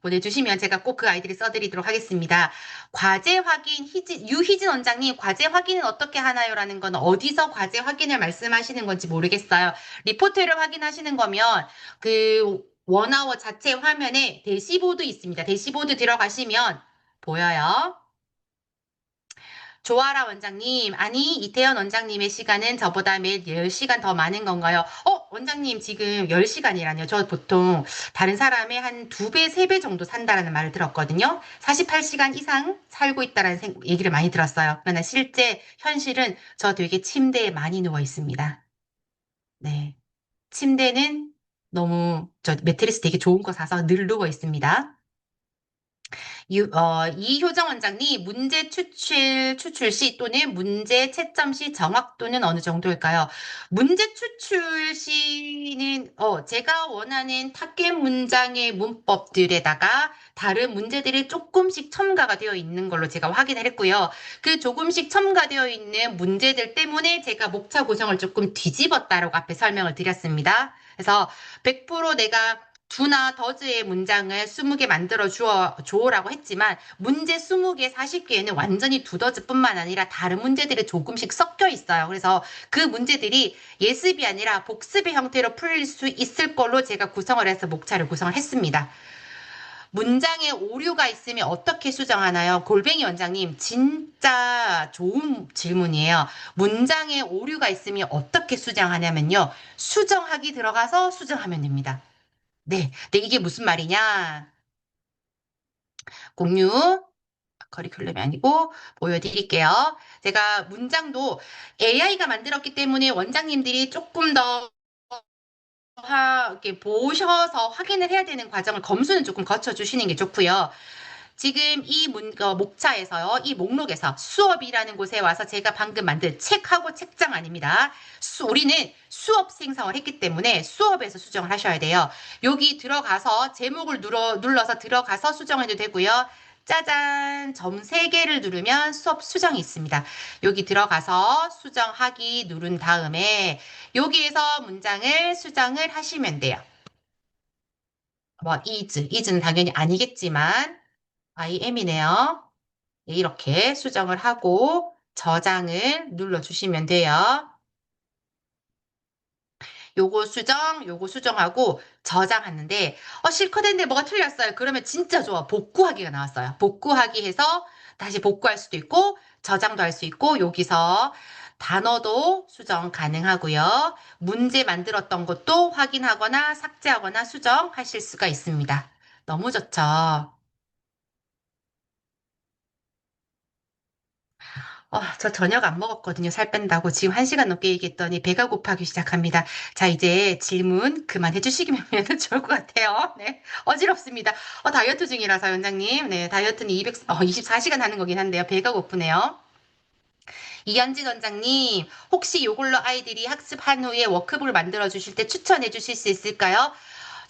보내주시면 제가 꼭 그 아이디를 써드리도록 하겠습니다. 과제 확인, 유희진 원장님, 과제 확인은 어떻게 하나요? 라는 건 어디서 과제 확인을 말씀하시는 건지 모르겠어요. 리포트를 확인하시는 거면 그 원아워 자체 화면에 대시보드 있습니다. 대시보드 들어가시면 보여요. 조아라 원장님, 아니, 이태현 원장님의 시간은 저보다 매일 10시간 더 많은 건가요? 원장님 지금 10시간이라뇨. 저 보통 다른 사람의 한 2배, 3배 정도 산다라는 말을 들었거든요. 48시간 이상 살고 있다라는 얘기를 많이 들었어요. 그러나 실제 현실은 저 되게 침대에 많이 누워 있습니다. 네. 침대는 너무, 저 매트리스 되게 좋은 거 사서 늘 누워 있습니다. 이효정 원장님, 문제 추출 시 또는 문제 채점 시 정확도는 어느 정도일까요? 문제 추출 시는, 제가 원하는 타겟 문장의 문법들에다가 다른 문제들이 조금씩 첨가가 되어 있는 걸로 제가 확인을 했고요. 그 조금씩 첨가되어 있는 문제들 때문에 제가 목차 구성을 조금 뒤집었다라고 앞에 설명을 드렸습니다. 그래서 100% 내가 두나 더즈의 문장을 20개 만들어 줘라고 했지만 문제 20개, 40개에는 완전히 두더즈뿐만 아니라 다른 문제들이 조금씩 섞여 있어요. 그래서 그 문제들이 예습이 아니라 복습의 형태로 풀릴 수 있을 걸로 제가 구성을 해서 목차를 구성을 했습니다. 문장에 오류가 있으면 어떻게 수정하나요? 골뱅이 원장님, 진짜 좋은 질문이에요. 문장에 오류가 있으면 어떻게 수정하냐면요. 수정하기 들어가서 수정하면 됩니다. 네, 근데 이게 무슨 말이냐? 공유 커리큘럼이 아니고 보여드릴게요. 제가 문장도 AI가 만들었기 때문에 원장님들이 조금 더 이렇게 보셔서 확인을 해야 되는 과정을 검수는 조금 거쳐주시는 게 좋고요. 지금 이 목차에서요, 이 목록에서 수업이라는 곳에 와서 제가 방금 만든 책하고 책장 아닙니다. 우리는 수업 생성을 했기 때문에 수업에서 수정을 하셔야 돼요. 여기 들어가서 제목을 눌러서 들어가서 수정해도 되고요. 짜잔, 점 3개를 누르면 수업 수정이 있습니다. 여기 들어가서 수정하기 누른 다음에 여기에서 문장을 수정을 하시면 돼요. 뭐, is는 당연히 아니겠지만, I am이네요. 네, 이렇게 수정을 하고 저장을 눌러주시면 돼요. 요거 수정하고 저장하는데, 실컷했는데 뭐가 틀렸어요. 그러면 진짜 좋아. 복구하기가 나왔어요. 복구하기 해서 다시 복구할 수도 있고, 저장도 할 수 있고, 여기서 단어도 수정 가능하고요. 문제 만들었던 것도 확인하거나 삭제하거나 수정하실 수가 있습니다. 너무 좋죠. 저 저녁 안 먹었거든요. 살 뺀다고. 지금 1시간 넘게 얘기했더니 배가 고파기 시작합니다. 자, 이제 질문 그만해 주시면 좋을 것 같아요. 네. 어지럽습니다. 다이어트 중이라서, 원장님. 네, 다이어트는 24시간 하는 거긴 한데요. 배가 고프네요. 이현진 원장님, 혹시 요걸로 아이들이 학습한 후에 워크북을 만들어 주실 때 추천해 주실 수 있을까요?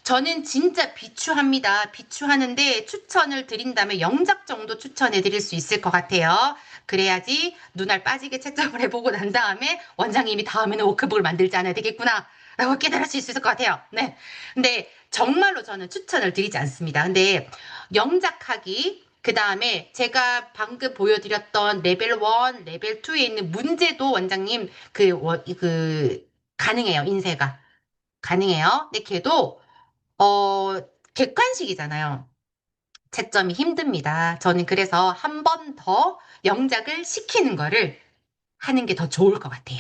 저는 진짜 비추합니다. 비추하는데 추천을 드린다면 영작 정도 추천해 드릴 수 있을 것 같아요. 그래야지 눈알 빠지게 채점을 해보고 난 다음에 원장님이 다음에는 워크북을 만들지 않아야 되겠구나. 라고 깨달을 수 있을 것 같아요. 네. 근데 정말로 저는 추천을 드리지 않습니다. 근데 영작하기, 그 다음에 제가 방금 보여드렸던 레벨 1, 레벨 2에 있는 문제도 원장님 가능해요. 인쇄가. 가능해요. 근데 걔도 객관식이잖아요. 채점이 힘듭니다. 저는 그래서 한 번 더 영작을 시키는 거를 하는 게 더 좋을 것 같아요.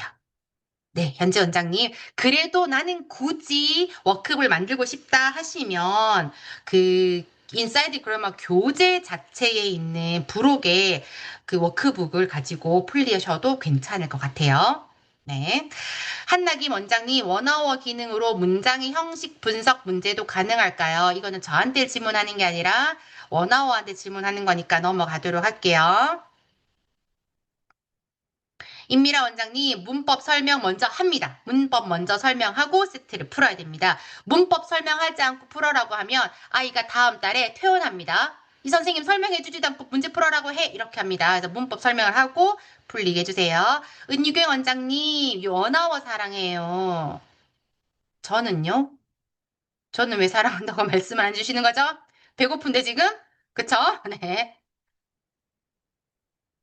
네, 현지 원장님. 그래도 나는 굳이 워크북을 만들고 싶다 하시면 그 인사이드 그래머 교재 자체에 있는 부록의 그 워크북을 가지고 풀리셔도 괜찮을 것 같아요. 네. 한나김 원장님, 원어워 기능으로 문장의 형식 분석 문제도 가능할까요? 이거는 저한테 질문하는 게 아니라 원어워한테 질문하는 거니까 넘어가도록 할게요. 임미라 원장님, 문법 설명 먼저 합니다. 문법 먼저 설명하고 세트를 풀어야 됩니다. 문법 설명하지 않고 풀어라고 하면 아이가 다음 달에 퇴원합니다. 이 선생님 설명해주지도 않고 문제 풀어라고 해. 이렇게 합니다. 그래서 문법 설명을 하고 풀리게 해주세요. 은유경 원장님, 원어워 사랑해요. 저는요? 저는 왜 사랑한다고 말씀 안 주시는 거죠? 배고픈데 지금? 그쵸? 네.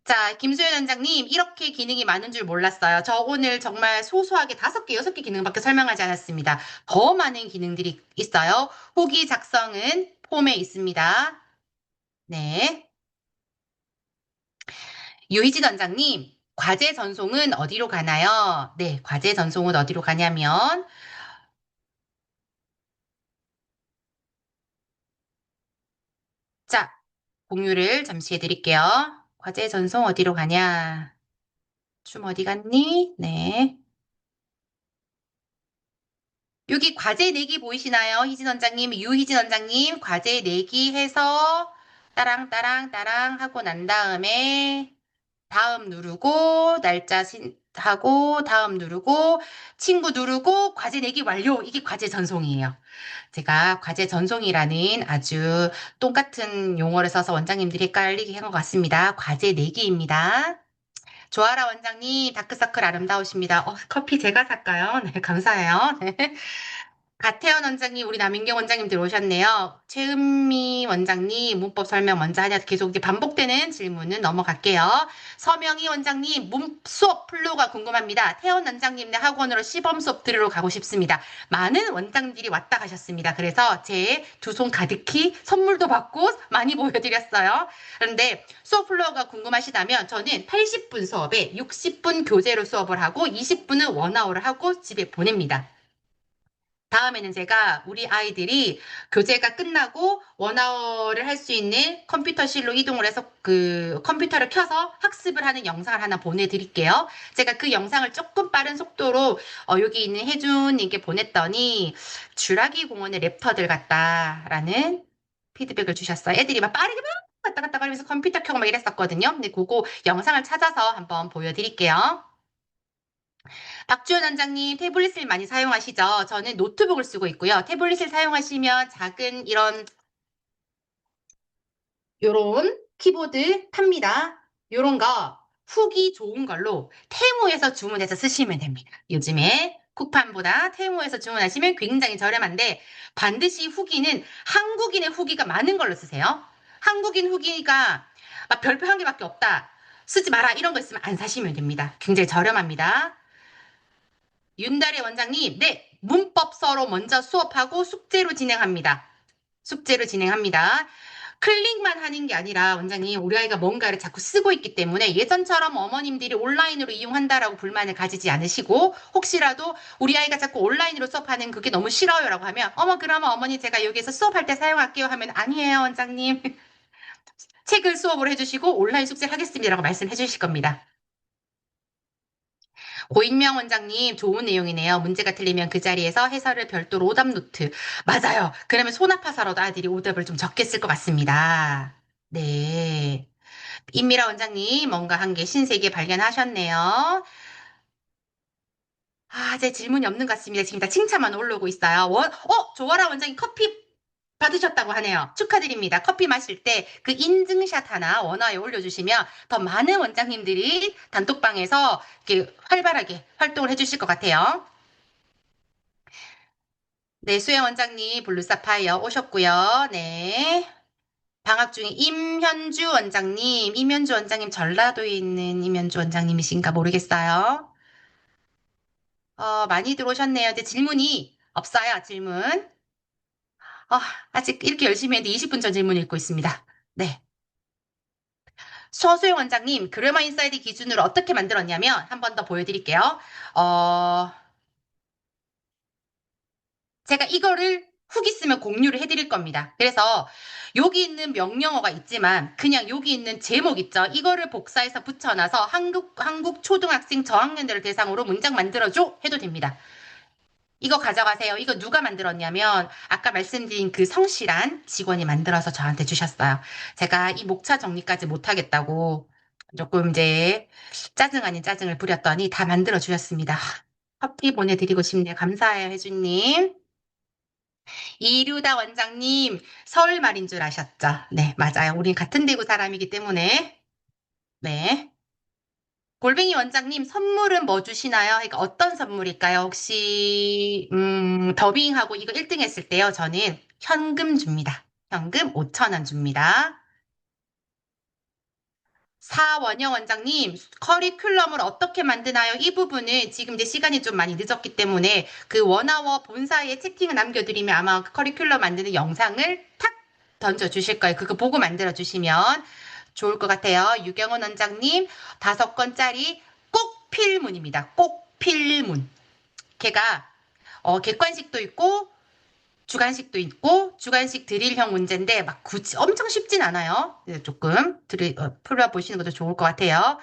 자, 김수현 원장님, 이렇게 기능이 많은 줄 몰랐어요. 저 오늘 정말 소소하게 5개, 6개 기능밖에 설명하지 않았습니다. 더 많은 기능들이 있어요. 후기 작성은 폼에 있습니다. 네. 유희진 원장님, 과제 전송은 어디로 가나요? 네, 과제 전송은 어디로 가냐면, 자, 공유를 잠시 해드릴게요. 과제 전송 어디로 가냐? 춤 어디 갔니? 네. 여기 과제 내기 보이시나요? 희진 원장님, 유희진 원장님, 과제 내기 해서 따랑, 따랑, 따랑 하고 난 다음에 다음 누르고, 하고, 다음 누르고, 친구 누르고, 과제 내기 완료. 이게 과제 전송이에요. 제가 과제 전송이라는 아주 똑같은 용어를 써서 원장님들이 헷갈리게 한 것 같습니다. 과제 내기입니다. 조아라 원장님, 다크서클 아름다우십니다. 커피 제가 살까요? 네, 감사해요. 네. 가태현 원장님, 우리 남인경 원장님 들어오셨네요. 최은미 원장님, 문법 설명 먼저 하냐 계속 이제 반복되는 질문은 넘어갈게요. 서명희 원장님, 수업 플로우가 궁금합니다. 태연 원장님 네 학원으로 시범 수업 들으러 가고 싶습니다. 많은 원장님들이 왔다 가셨습니다. 그래서 제 두 손 가득히 선물도 받고 많이 보여드렸어요. 그런데 수업 플로우가 궁금하시다면 저는 80분 수업에 60분 교재로 수업을 하고 20분은 원아웃을 하고 집에 보냅니다. 다음에는 제가 우리 아이들이 교재가 끝나고 원어를 할 수 있는 컴퓨터실로 이동을 해서 그 컴퓨터를 켜서 학습을 하는 영상을 하나 보내드릴게요. 제가 그 영상을 조금 빠른 속도로 여기 있는 혜준님께 보냈더니 주라기 공원의 랩터들 같다라는 피드백을 주셨어요. 애들이 막 빠르게 막 갔다 갔다 거리면서 컴퓨터 켜고 막 이랬었거든요. 근데 그거 영상을 찾아서 한번 보여드릴게요. 박주현 원장님, 태블릿을 많이 사용하시죠? 저는 노트북을 쓰고 있고요. 태블릿을 사용하시면 작은 요런 키보드 팝니다. 요런 거 후기 좋은 걸로 테무에서 주문해서 쓰시면 됩니다. 요즘에 쿠팡보다 테무에서 주문하시면 굉장히 저렴한데 반드시 후기는 한국인의 후기가 많은 걸로 쓰세요. 한국인 후기가 막 별표 한 개밖에 없다. 쓰지 마라. 이런 거 있으면 안 사시면 됩니다. 굉장히 저렴합니다. 윤달의 원장님, 네, 문법서로 먼저 수업하고 숙제로 진행합니다. 숙제로 진행합니다. 클릭만 하는 게 아니라 원장님, 우리 아이가 뭔가를 자꾸 쓰고 있기 때문에 예전처럼 어머님들이 온라인으로 이용한다라고 불만을 가지지 않으시고 혹시라도 우리 아이가 자꾸 온라인으로 수업하는 그게 너무 싫어요라고 하면 어머 그러면 어머니 제가 여기서 수업할 때 사용할게요 하면 아니에요 원장님. 책을 수업을 해주시고 온라인 숙제를 하겠습니다라고 말씀해 주실 겁니다. 고인명 원장님 좋은 내용이네요. 문제가 틀리면 그 자리에서 해설을 별도로 오답 노트. 맞아요. 그러면 손 아파서라도 아들이 오답을 좀 적게 쓸 것 같습니다. 네. 임미라 원장님 뭔가 한 개 신세계 발견하셨네요. 아, 제 질문이 없는 것 같습니다. 지금 다 칭찬만 올라오고 있어요. 조아라 원장님 커피 받으셨다고 하네요. 축하드립니다. 커피 마실 때 그 인증샷 하나 원화에 올려주시면 더 많은 원장님들이 단톡방에서 이렇게 활발하게 활동을 해주실 것 같아요. 네, 수혜 원장님 블루사파이어 오셨고요. 네. 방학 중에 임현주 원장님 전라도에 있는 임현주 원장님이신가 모르겠어요. 많이 들어오셨네요. 근데 질문이 없어요. 질문. 어, 아직 이렇게 열심히 했는데 20분 전 질문 읽고 있습니다. 네. 서수영 원장님, 그래머 인사이드 기준으로 어떻게 만들었냐면, 한 번 더 보여드릴게요. 어, 제가 이거를 후기 쓰면 공유를 해드릴 겁니다. 그래서 여기 있는 명령어가 있지만, 그냥 여기 있는 제목 있죠? 이거를 복사해서 붙여놔서 한국 초등학생 저학년들을 대상으로 문장 만들어줘 해도 됩니다. 이거 가져가세요. 이거 누가 만들었냐면 아까 말씀드린 그 성실한 직원이 만들어서 저한테 주셨어요. 제가 이 목차 정리까지 못하겠다고 조금 이제 짜증 아닌 짜증을 부렸더니 다 만들어 주셨습니다. 커피 보내드리고 싶네요. 감사해요, 혜주님. 이류다 원장님, 서울 말인 줄 아셨죠? 네, 맞아요. 우린 같은 대구 사람이기 때문에. 네. 골뱅이 원장님, 선물은 뭐 주시나요? 그러니까 어떤 선물일까요? 혹시, 더빙하고 이거 1등 했을 때요, 저는 현금 줍니다. 현금 5천 원 줍니다. 사원영 원장님, 커리큘럼을 어떻게 만드나요? 이 부분은 지금 이제 시간이 좀 많이 늦었기 때문에 그 원아워 본사에 채팅을 남겨드리면 아마 그 커리큘럼 만드는 영상을 탁 던져주실 거예요. 그거 보고 만들어주시면 좋을 것 같아요. 유경원 원장님, 5건짜리 꼭 필문입니다. 꼭 필문. 걔가, 객관식도 있고, 주관식도 있고, 주관식 드릴형 문제인데, 막 엄청 쉽진 않아요. 조금 풀어보시는 것도 좋을 것 같아요.